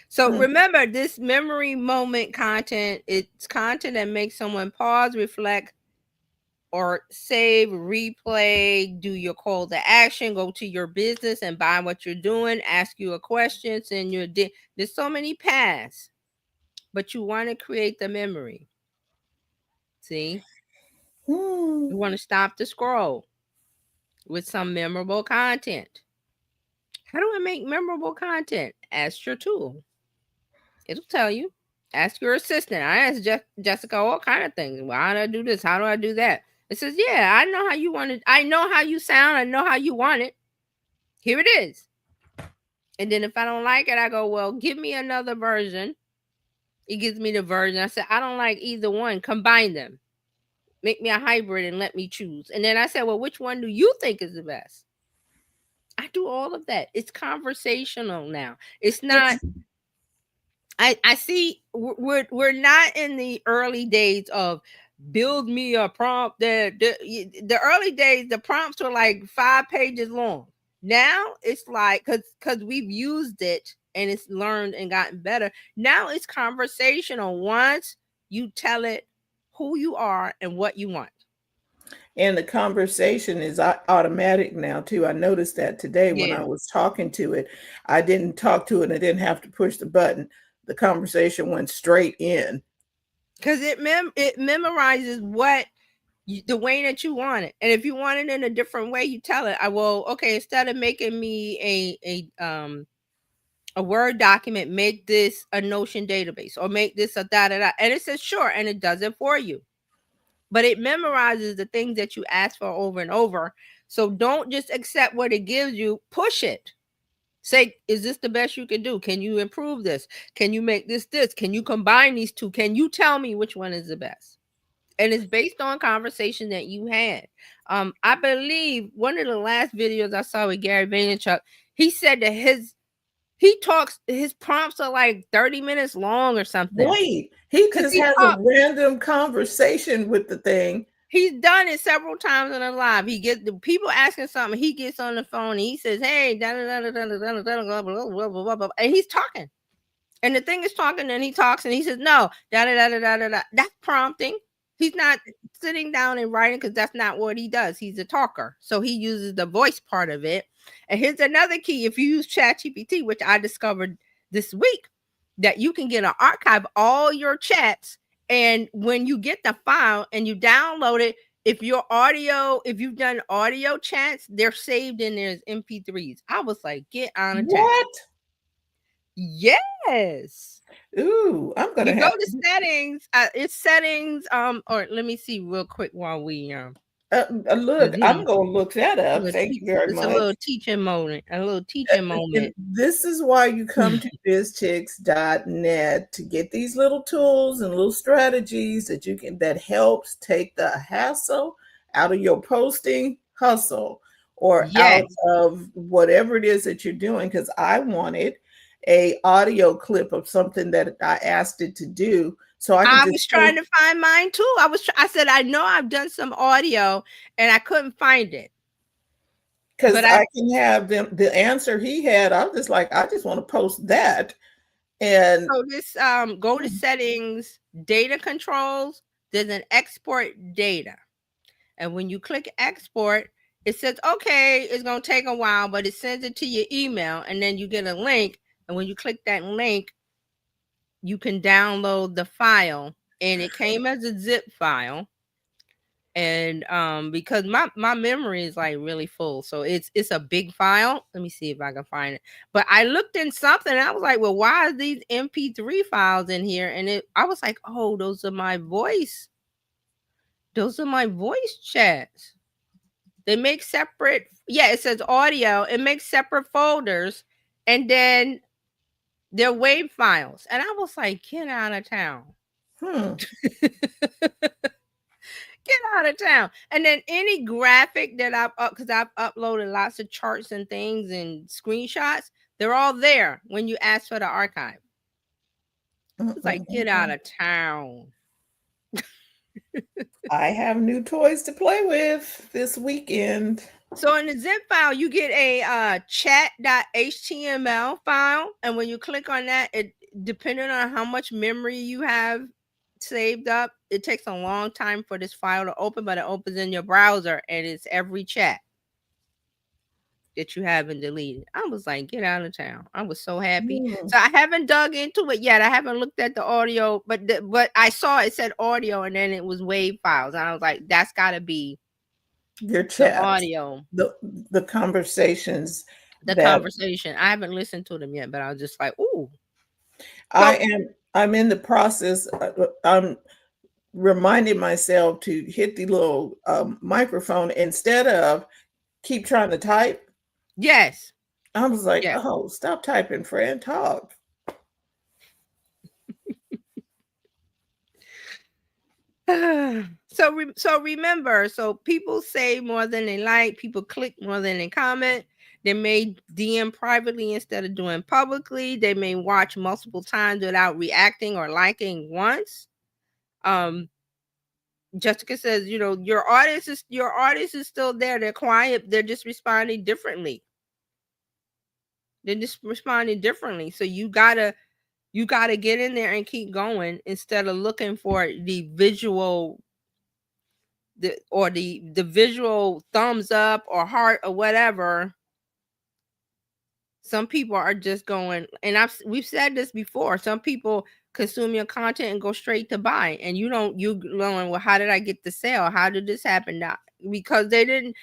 So Mm. remember, this memory moment content, it's content that makes someone pause, reflect, or save, replay, do your call to action, go to your business and buy what you're doing, ask you a question, send your there's so many paths, but you want to create the memory. See? You want to stop the scroll with some memorable content. How do I make memorable content? Ask your tool. It'll tell you. Ask your assistant. I asked Jessica all kind of things. Well, how do I do this? How do I do that? It says, yeah, I know how you want it. I know how you sound. I know how you want it. Here it is. And then if I don't like it, I go, well, give me another version. It gives me the version. I said, I don't like either one. Combine them. Make me a hybrid and let me choose. And then I said, well, which one do you think is the best? I do all of that. It's conversational now. It's not. I see we're not in the early days of build me a prompt. The early days, the prompts were like 5 pages long. Now it's like because we've used it and it's learned and gotten better. Now it's conversational. Once you tell it who you are and what you want. And the conversation is automatic now too. I noticed that today when Yeah. I was talking to it. I didn't talk to it. I didn't have to push the button. The conversation went straight in. Because it memorizes what the way that you want it. And if you want it in a different way, you tell it, I will, okay, instead of making me a Word document, make this a Notion database or make this a da da da. And it says sure, and it does it for you. But it memorizes the things that you ask for over and over. So don't just accept what it gives you, push it. Say, is this the best you can do? Can you improve this? Can you make this? Can you combine these two? Can you tell me which one is the best? And it's based on conversation that you had. I believe one of the last videos I saw with Gary Vaynerchuk, he said that his prompts are like 30 minutes long or something. Wait, he just has a random conversation with the thing. He's done it several times in a live. He gets the people asking something. He gets on the phone and he says, "Hey, and he's talking, and the thing is talking, and he talks, and he says, "No, da da da da da da." That's prompting. He's not sitting down and writing because that's not what he does. He's a talker, so he uses the voice part of it. And here's another key: if you use ChatGPT, which I discovered this week, that you can get an archive all your chats. And when you get the file and you download it, if you've done audio chats, they're saved in there as MP3s. I was like, get on a chat. What? Yes. Ooh, I'm gonna go to settings. It's settings. Or let me see real quick while we look. I'm gonna look that up. Thank you very much. It's a little teaching moment. And this is why you come to bizchicks.net to get these little tools and little strategies that helps take the hassle out of your posting hustle or out of whatever it is that you're doing. Because I wanted a audio clip of something that I asked it to do. So I was trying to find mine too. I said, I know I've done some audio and I couldn't find it. because I can have the answer he had. I'm just like, I just want to post that. And so this go to settings, data controls, there's an export data. And when you click export, it says, okay, it's going to take a while, but it sends it to your email, and then you get a link. And when you click that link, you can download the file, and it came as a zip file. And because my memory is like really full, so it's a big file. Let me see if I can find it. But I looked in something, and I was like, well, why are these MP3 files in here? And I was like, oh, those are my voice chats. They make separate, it says audio. It makes separate folders, and then they're WAV files. And I was like, get out of town. Get out of town. And then any graphic that because I've uploaded lots of charts and things and screenshots, they're all there when you ask for the archive. It's like, get out of town. I have new toys to play with this weekend. So in the zip file, you get a chat.html file. And when you click on that, depending on how much memory you have saved up, it takes a long time for this file to open, but it opens in your browser, and it's every chat that you haven't deleted. I was like, get out of town. I was so happy. So I haven't dug into it yet. I haven't looked at the audio, but I saw it said audio, and then it was WAV files. And I was like, that's got to be your chat, audio, the conversations, conversation. I haven't listened to them yet, but I was just like, ooh. I'm in the process. I'm reminding myself to hit the little microphone instead of keep trying to type. Yes. I was like, oh, stop typing, friend, talk. So remember, people say more than they like, people click more than they comment. They may DM privately instead of doing publicly. They may watch multiple times without reacting or liking once. Jessica says, your audience is still there. They're quiet. They're just responding differently. So you gotta get in there and keep going instead of looking for the visual, the visual thumbs up or heart or whatever. Some people are just going, and we've said this before, some people consume your content and go straight to buy, and you going, well, how did I get the sale? How did this happen? Now, because they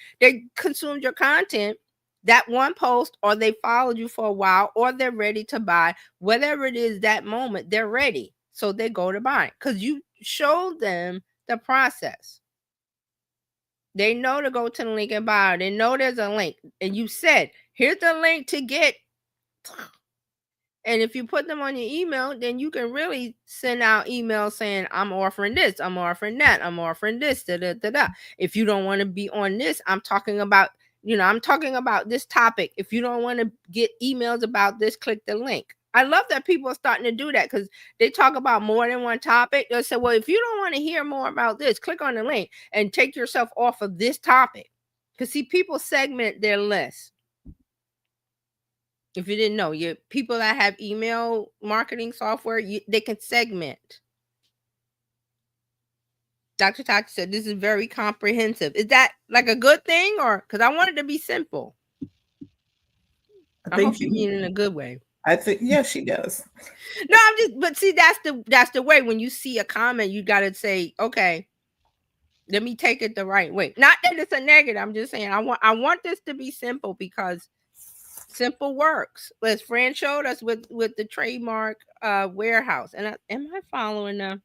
consumed your content, that one post, or they followed you for a while, or they're ready to buy. Whatever it is, that moment, they're ready. So they go to buy because you showed them the process. They know to go to the link and buy. They know there's a link. And you said, here's the link to get. And if you put them on your email, then you can really send out emails saying, I'm offering this, I'm offering that, I'm offering this, da, da, da, da. If you don't want to be on this, I'm talking about this topic. If you don't want to get emails about this, click the link. I love that people are starting to do that because they talk about more than one topic. They'll say, well, if you don't want to hear more about this, click on the link and take yourself off of this topic. Because see, people segment their list. If you didn't know, people that have email marketing software, they can segment. Dr. Tati said, this is very comprehensive. Is that like a good thing, or because I want it to be simple? I hope you mean it in a good way. I think, yes, she does. No, but see, that's the way. When you see a comment, you got to say, okay, let me take it the right way. Not that it's a negative. I'm just saying, I want this to be simple because simple works. As Fran showed us with the trademark warehouse. And am I following them?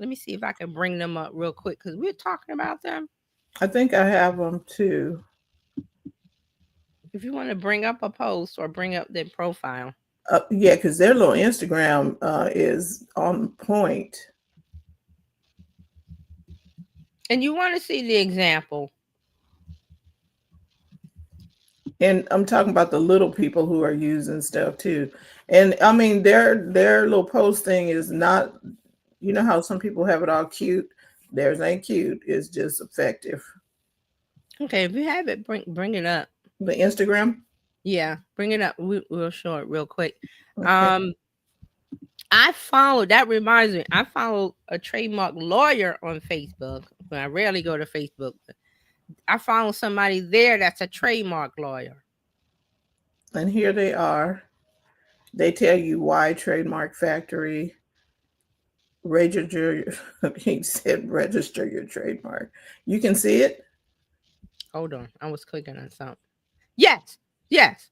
Let me see if I can bring them up real quick because we're talking about them. I think I have them too. If you want to bring up a post or bring up their profile. Yeah, because their little Instagram is on point. And you want to see the example. And I'm talking about the little people who are using stuff too. And I mean, their little post thing is not, you know how some people have it all cute. Theirs ain't cute. It's just effective. Okay, if you have it, bring it up. The Instagram? Yeah, bring it up. We'll show it real quick. Okay. I follow, that reminds me, I follow a trademark lawyer on Facebook. I rarely go to Facebook. I follow somebody there that's a trademark lawyer. And here they are. They tell you why Trademark Factory register. He said register your trademark. You can see it. Hold on, I was clicking on something. Yes, yes.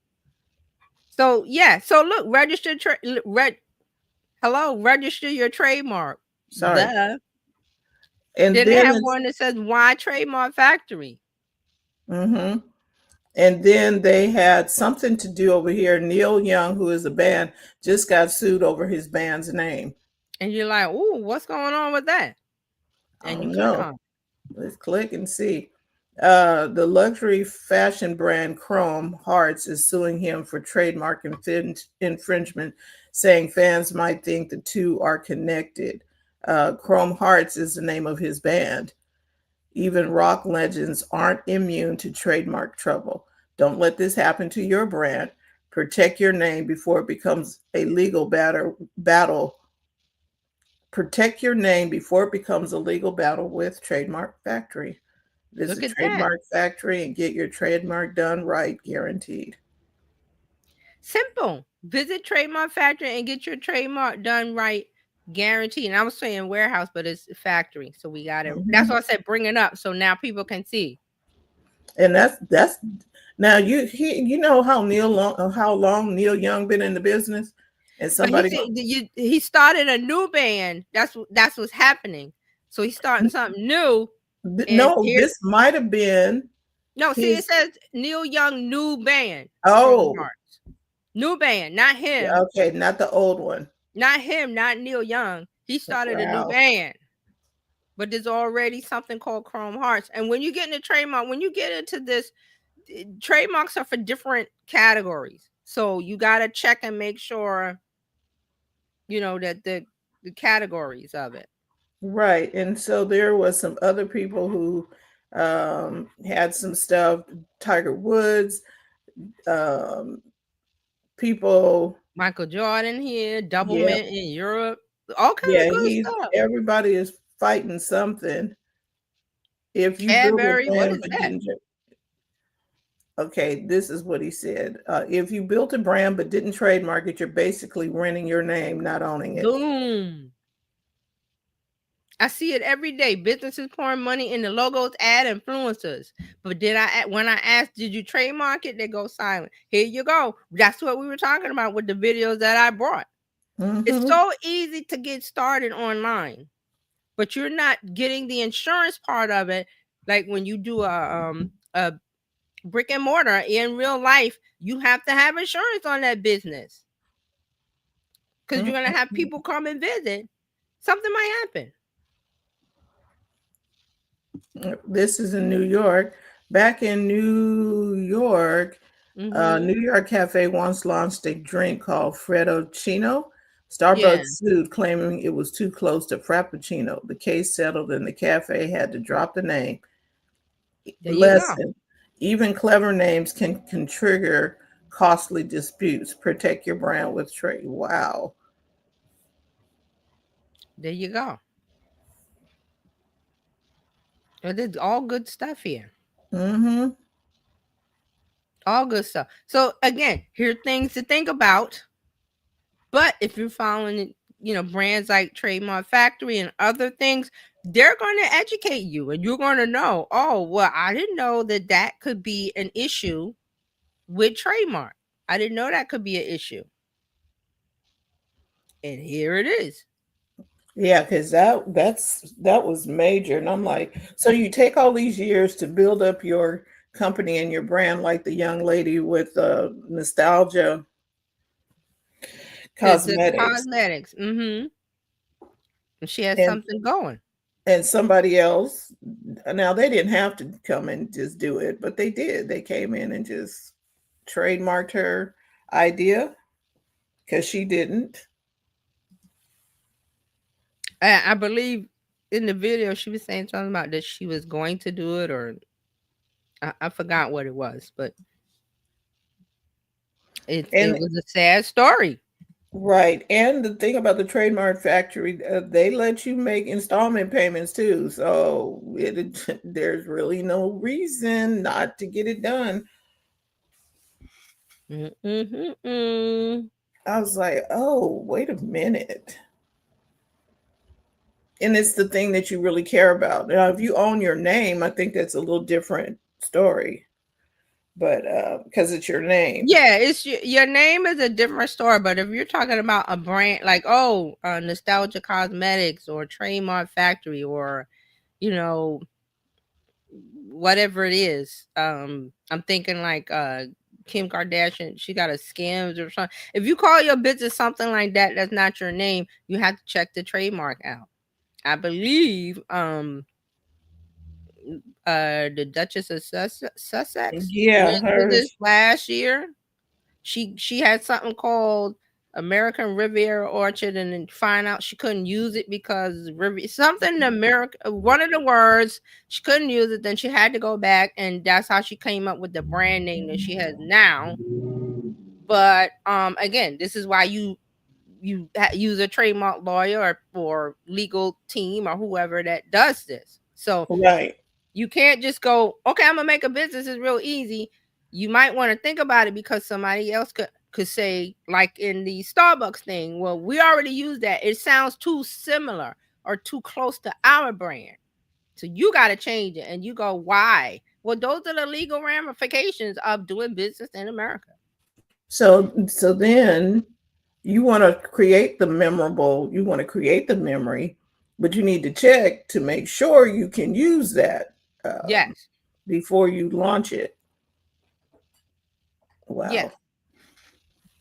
So yeah, so look, register your trademark. Sorry. Duh. And Then they then have it's one that says why trademark factory. mm-hmm. And then they had something to do over here. Neil Young, who is a band, just got sued over his band's name. And you're like, ooh, what's going on with that? I And you don't click know. on it. Let's click and see. The luxury fashion brand Chrome Hearts is suing him for trademark infringement, saying fans might think the two are connected. Chrome Hearts is the name of his band. Even rock legends aren't immune to trademark trouble. Don't let this happen to your brand. Protect your name before it becomes a legal battle. Protect your name before it becomes a legal battle with Trademark Factory. Look Visit at that. Trademark Factory and get your trademark done right, guaranteed. Simple. Visit Trademark Factory and get your trademark done right, guaranteed. And I was saying warehouse, but it's factory. So we got it. That's Mhm. why I said bring it up so now people can see. And that's now you know how how long Neil Young been in the business, and But he somebody said he started a new band. That's what's happening. So he's starting something new. And no, here, this might have been no, see, it his. says Neil Young new band, Chrome Oh, Hearts. New band, not him. okay, not the old one. Not him, not Neil Young. He started a new Wow. band. But there's already something called Chrome Hearts. And when you get into trademark, when you get into this, trademarks are for different categories. So you got to check and make sure, that the categories of it. Right. And so there was some other people who had some stuff. Tiger Woods, um, people. Michael Jordan here, Yeah, Doublemint in Europe, all kinds of yeah. good stuff. Everybody is fighting something. If you build a Cadbury, what brand is but that? didn't, okay, this is what he said. If you built a brand but didn't trademark it, you're basically renting your name, not owning it. Boom. I see it every day. Businesses pouring money into logos, ad influencers. But when I asked, did you trademark it? They go silent. Here you go. That's what we were talking about with the videos that I brought. It's Mm-hmm. so easy to get started online, but you're not getting the insurance part of it. Like when you do a brick and mortar in real life, you have to have insurance on that business because you're gonna have people come and visit. Something might happen. This is in New York. Back in New York, Mm-hmm. New York Cafe once launched a drink called Freddoccino. Yeah, Starbucks sued, claiming it was too close to Frappuccino. The case settled, and the cafe had to drop the name. there you go. Lesson: even clever names can trigger costly disputes. Protect your brand with trade. Wow. There you go. There's all good stuff here. Mm-hmm. All good stuff. So again, here are things to think about. But if you're following, brands like Trademark Factory and other things, they're going to educate you and you're going to know, oh, well, I didn't know that could be an issue with trademark. I didn't know that could be an issue. And here it is. Yeah, because that was major. And I'm like, so you take all these years to build up your company and your brand, like the young lady with Nostalgia The Cosmetics, cosmetics. Mm-hmm. And she has and something going. somebody else. Now they didn't have to come and just do it, but they did. They came in and just trademarked her idea because she didn't. I believe in the video she was saying something about that she was going to do it, or I forgot what it was, but It And was a sad story. right. And the thing about the trademark factory, they let you make installment payments too. So there's really no reason not to get it done. I was like, oh, wait a minute. And it's the thing that you really care about. Now, if you own your name, I think that's a little different story. But because it's your name. Yeah, it's your name is a different story. But if you're talking about a brand like Nostalgia Cosmetics or Trademark Factory or whatever it is, I'm thinking like Kim Kardashian, she got a Skims or something. If you call your business something like that, that's not your name. You have to check the trademark out. I believe the Duchess of Sussex Yeah, went through this hers. last year. She had something called American Riviera Orchard, and then find out she couldn't use it because something in America, one of the words she couldn't use it. Then she had to go back, and that's how she came up with the brand name that she has now. But again, this is why you use a trademark lawyer or legal team or whoever that does this. So Right. you can't just go, okay, I'm gonna make a business. It's real easy. You might want to think about it because somebody else could say, like in the Starbucks thing, well, we already use that. It sounds too similar or too close to our brand. So you got to change it. And you go, why? Well, those are the legal ramifications of doing business in America. So then you want to create the memorable, you want to create the memory, but you need to check to make sure you can use that Yes. before you launch it. Wow. Yes.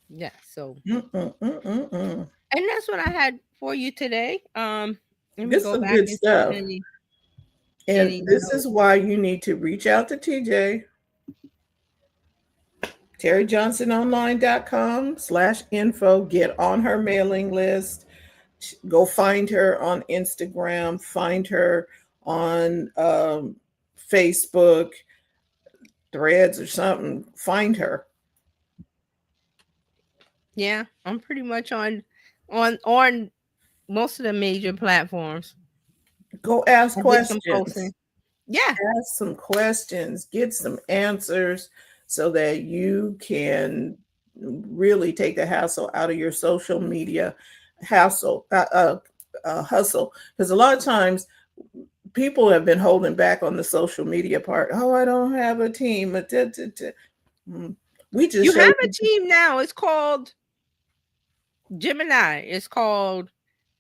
Yeah. So, And that's what I had for you today. Let me this is go some back good and stuff. see And this is why you need to reach out to TJ. TerryJohnsonOnline.com/info. Get on her mailing list. Go find her on Instagram. Find her on Facebook, Threads, or something. Find her. Yeah, I'm pretty much on most of the major platforms. Go ask questions. Yeah. Ask some questions. Get some answers so that you can really take the hassle out of your social media hustle. Because a lot of times people have been holding back on the social media part. Oh, I don't have a team. We just you have a team now. It's called Gemini. It's called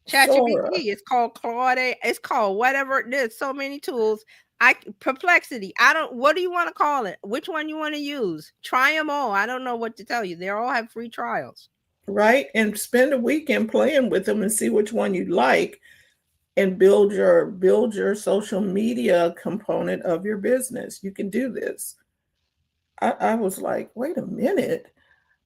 ChatGPT. It's called Claude. It's called whatever. There's so many tools. Perplexity. What do you want to call it? Which one you want to use? Try them all. I don't know what to tell you. They all have free trials. Right. And spend a weekend playing with them and see which one you like and build your social media component of your business. You can do this. I was like, wait a minute.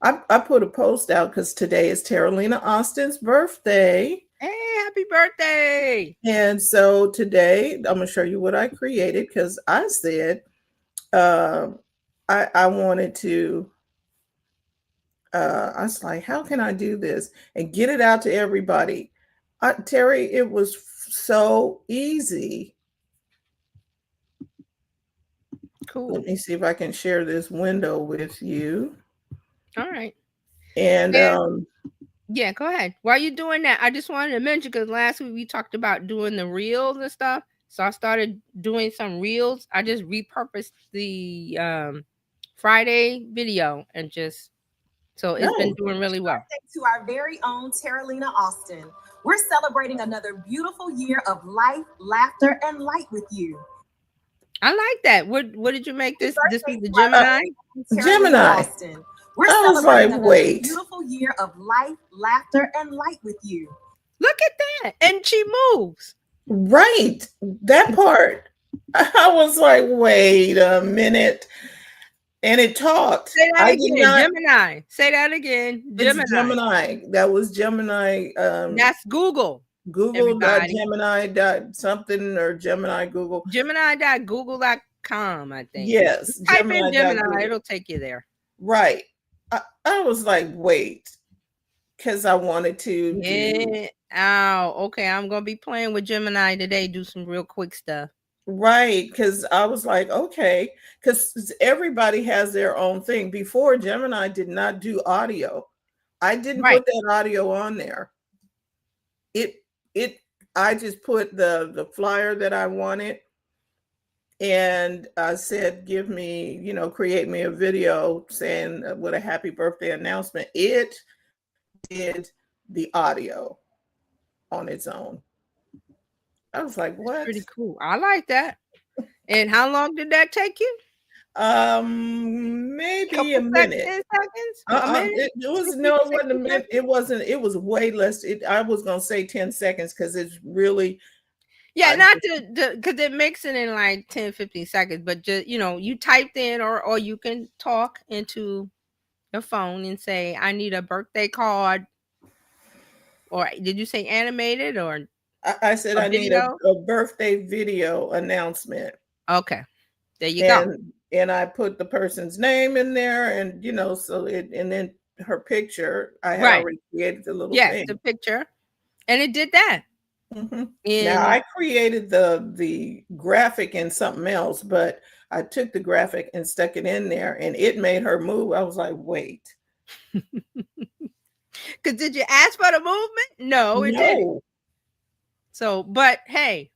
I put a post out because today is Terralina Austin's birthday. Hey, happy birthday. And so today I'm going to show you what I created because I said I wanted to, I was like, how can I do this and get it out to everybody? Terry, it was so easy. Cool. Let me see if I can share this window with you. All right. And yeah, go ahead. While you're doing that, I just wanted to mention because last week we talked about doing the reels and stuff. So I started doing some reels. I just repurposed the Friday video and just so it's been doing really well. To our very own Terralina Austin. We're celebrating another beautiful year of life, laughter, and light with you. I like that. What did you make this? This was the Gemini? Gemini. Austin. We're celebrating another beautiful year of life, laughter, and light with you. Look at that. And she moves. Right. That part. I was like, wait a minute. And it talked. Say that again. Gemini. Say that again. Gemini. Gemini. That was Gemini. That's Google. Google.gemini. something or Gemini Google. Gemini.google.com, I think. Yes. Type in Gemini. It'll take you there. Right. I was like, wait, because I wanted to do Yeah. Oh, okay. I'm gonna be playing with Gemini today. Do some real quick stuff. right, because I was like, okay, because everybody has their own thing. Before, Gemini did not do audio. I didn't Right. put that audio on there. It I just put the flyer that I wanted, and I said, give me, create me a video saying with a happy birthday announcement. It did the audio on its own. I was like, what? Pretty cool. I like that. And how long did that take you? Maybe a Couple minute. 10 seconds? A minute? It was 60, no, it 60 wasn't a minute. seconds? It wasn't. It was way less. I was gonna say 10 seconds because it's really. Yeah, not because it makes it in like 10, 15 seconds, but just, you typed in or you can talk into your phone and say, I need a birthday card. Or did you say animated or I said a I need video? a birthday video announcement. Okay. There you go. And I put the person's name in there, and so and then her picture. I had already created the little thing. The picture, and it did that. Mm-hmm. Now I created the graphic in something else, but I took the graphic and stuck it in there, and it made her move. I was like, wait. Because did you ask for the movement? No, it didn't. So, but hey.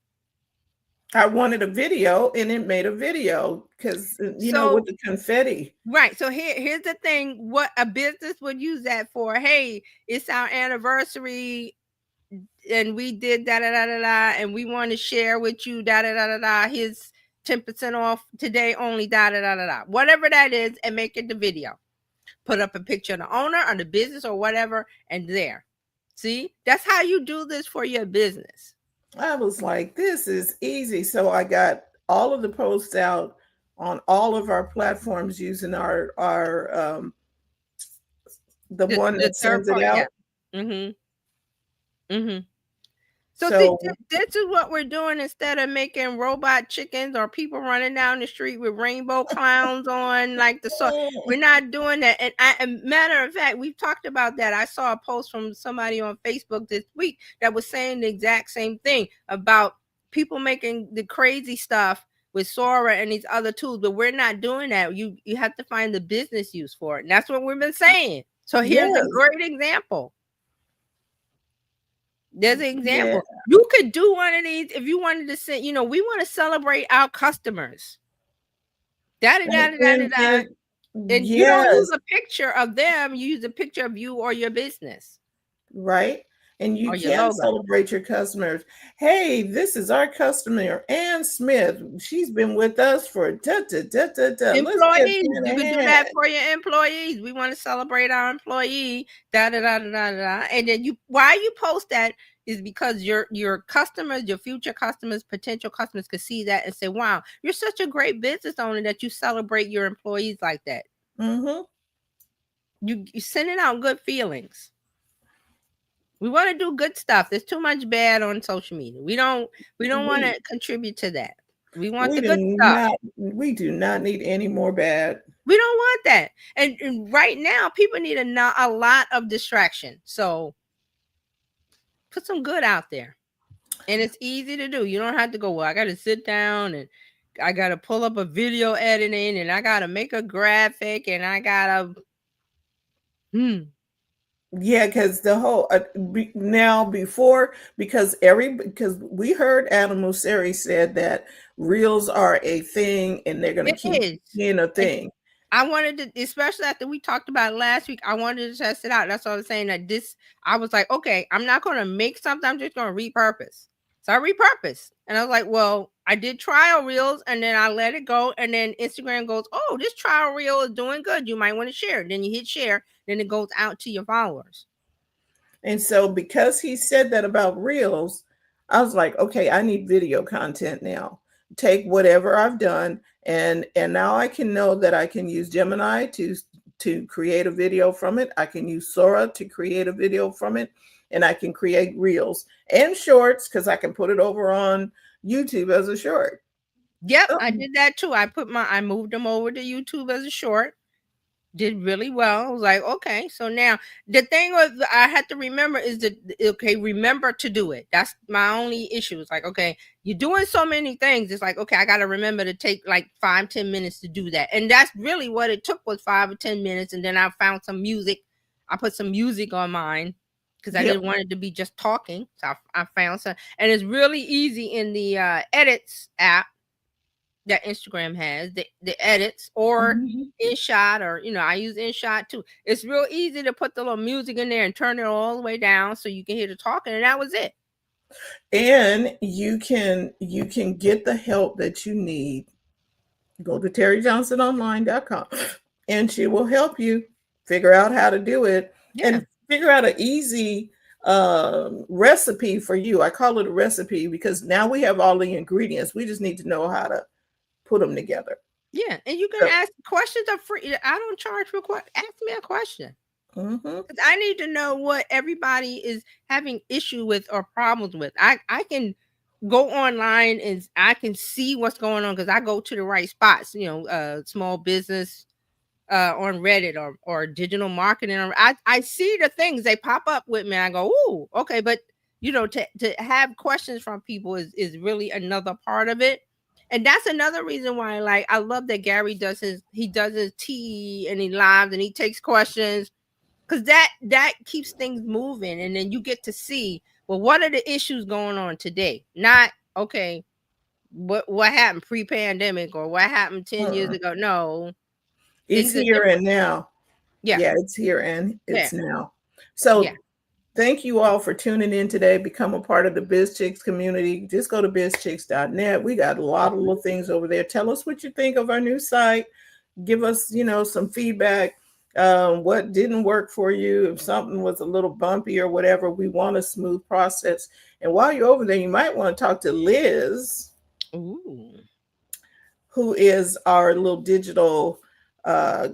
I wanted a video, and it made a video because, with the confetti. Right. So here's the thing. What a business would use that for. Hey, it's our anniversary and we did da-da-da-da-da and we want to share with you da-da-da-da-da. Here's 10% off today only da-da-da-da-da. Whatever that is, and make it the video. Put up a picture of the owner or the business or whatever, and there. See? That's how you do this for your business. I was like, this is easy. So I got all of the posts out on all of our platforms using our the one that sends it out. Yeah. Mm-hmm. So this is what we're doing instead of making robot chickens or people running down the street with rainbow clowns on like the song. We're not doing that. And matter of fact, we've talked about that. I saw a post from somebody on Facebook this week that was saying the exact same thing about people making the crazy stuff with Sora and these other tools, but we're not doing that. You have to find the business use for it. And that's what we've been saying. So here's a great example. There's an example. Yeah. You could do one of these if you wanted to say, we want to celebrate our customers. And you don't use a picture of them, you use a picture of you or your business. Right. And you can celebrate your customers. Hey, this is our customer, Ann Smith. She's been with us for employees. You can do that for your employees. We want to celebrate our employee. And then why you post that is because your customers, your future customers, potential customers could see that and say, wow, you're such a great business owner that you celebrate your employees like that. Mm-hmm. You sending out good feelings. We want to do good stuff. There's too much bad on social media. We don't want to contribute to that. We want the good stuff. We do not need any more bad. We don't want that. And right now, people need a lot of distraction. So put some good out there. And it's easy to do. You don't have to go, well, I got to sit down and I got to pull up a video editing and I got to make a graphic and I got to... Yeah, because the whole because we heard Adam Mosseri said that reels are a thing and they're going to keep being a thing. I wanted to, especially after we talked about it last week, I wanted to test it out. That's what I was saying. I was like, okay, I'm not going to make something. I'm just going to repurpose. So I repurposed, and I was like, well, I did trial reels, and then I let it go, and then Instagram goes, oh, this trial reel is doing good. You might want to share it. Then you hit share, then it goes out to your followers. And so because he said that about reels, I was like, okay, I need video content now. Take whatever I've done, and now I can know that I can use Gemini to create a video from it. I can use Sora to create a video from it. And I can create reels and shorts because I can put it over on YouTube as a short. Yep, I did that too. I moved them over to YouTube as a short. did really well. I was like, okay, so now the thing was I had to remember is that, okay, remember to do it. That's my only issue. It's like, okay, you're doing so many things. It's like, okay, I got to remember to take like 5-10 minutes to do that. And that's really what it took, was 5 or 10 minutes. And then I found some music. I put some music on mine because I didn't want it to be just talking. So I found some, and it's really easy in the edits app that Instagram has, the edits, or InShot, or I use InShot too. It's real easy to put the little music in there and turn it all the way down so you can hear the talking, and that was it. And you can get the help that you need. Go to terryjohnsononline.com and she will help you figure out how to do it and figure out an easy recipe for you. I call it a recipe because now we have all the ingredients. We just need to know how to put them together. Yeah, and you can ask questions are free. I don't charge for questions. Ask me a question. I need to know what everybody is having issue with or problems with. I can go online and I can see what's going on because I go to the right spots. Small business on Reddit or digital marketing. I see the things they pop up with me. I go, ooh, okay, but to have questions from people is really another part of it. And that's another reason why, like, I love that Gary does his tea and he lives and he takes questions, because that keeps things moving. And then you get to see, well, what are the issues going on today? Not, okay, what happened pre-pandemic or what happened 10 years ago? No. It's here and now. Yeah, it's here and it's now. So thank you all for tuning in today. Become a part of the Bizchicks community. Just go to bizchicks.net. We got a lot of little things over there. Tell us what you think of our new site. Give us, some feedback. What didn't work for you, if something was a little bumpy or whatever. We want a smooth process. And while you're over there, you might want to talk to Liz, who is our little digital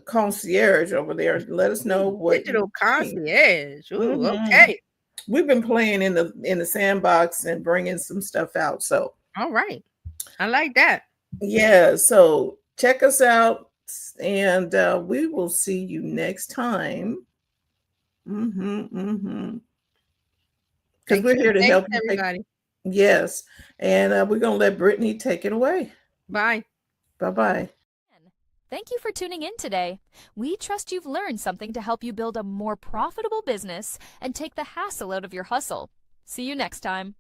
concierge over there. Let us know what digital concierge. Ooh, okay. We've been playing in the sandbox and bringing some stuff out. So all right, I like that. Yeah, so check us out, and we will see you next time. Because we're here to help you, everybody. Yes, and we're gonna let Brittany take it away. Bye. Bye. Thank you for tuning in today. We trust you've learned something to help you build a more profitable business and take the hassle out of your hustle. See you next time.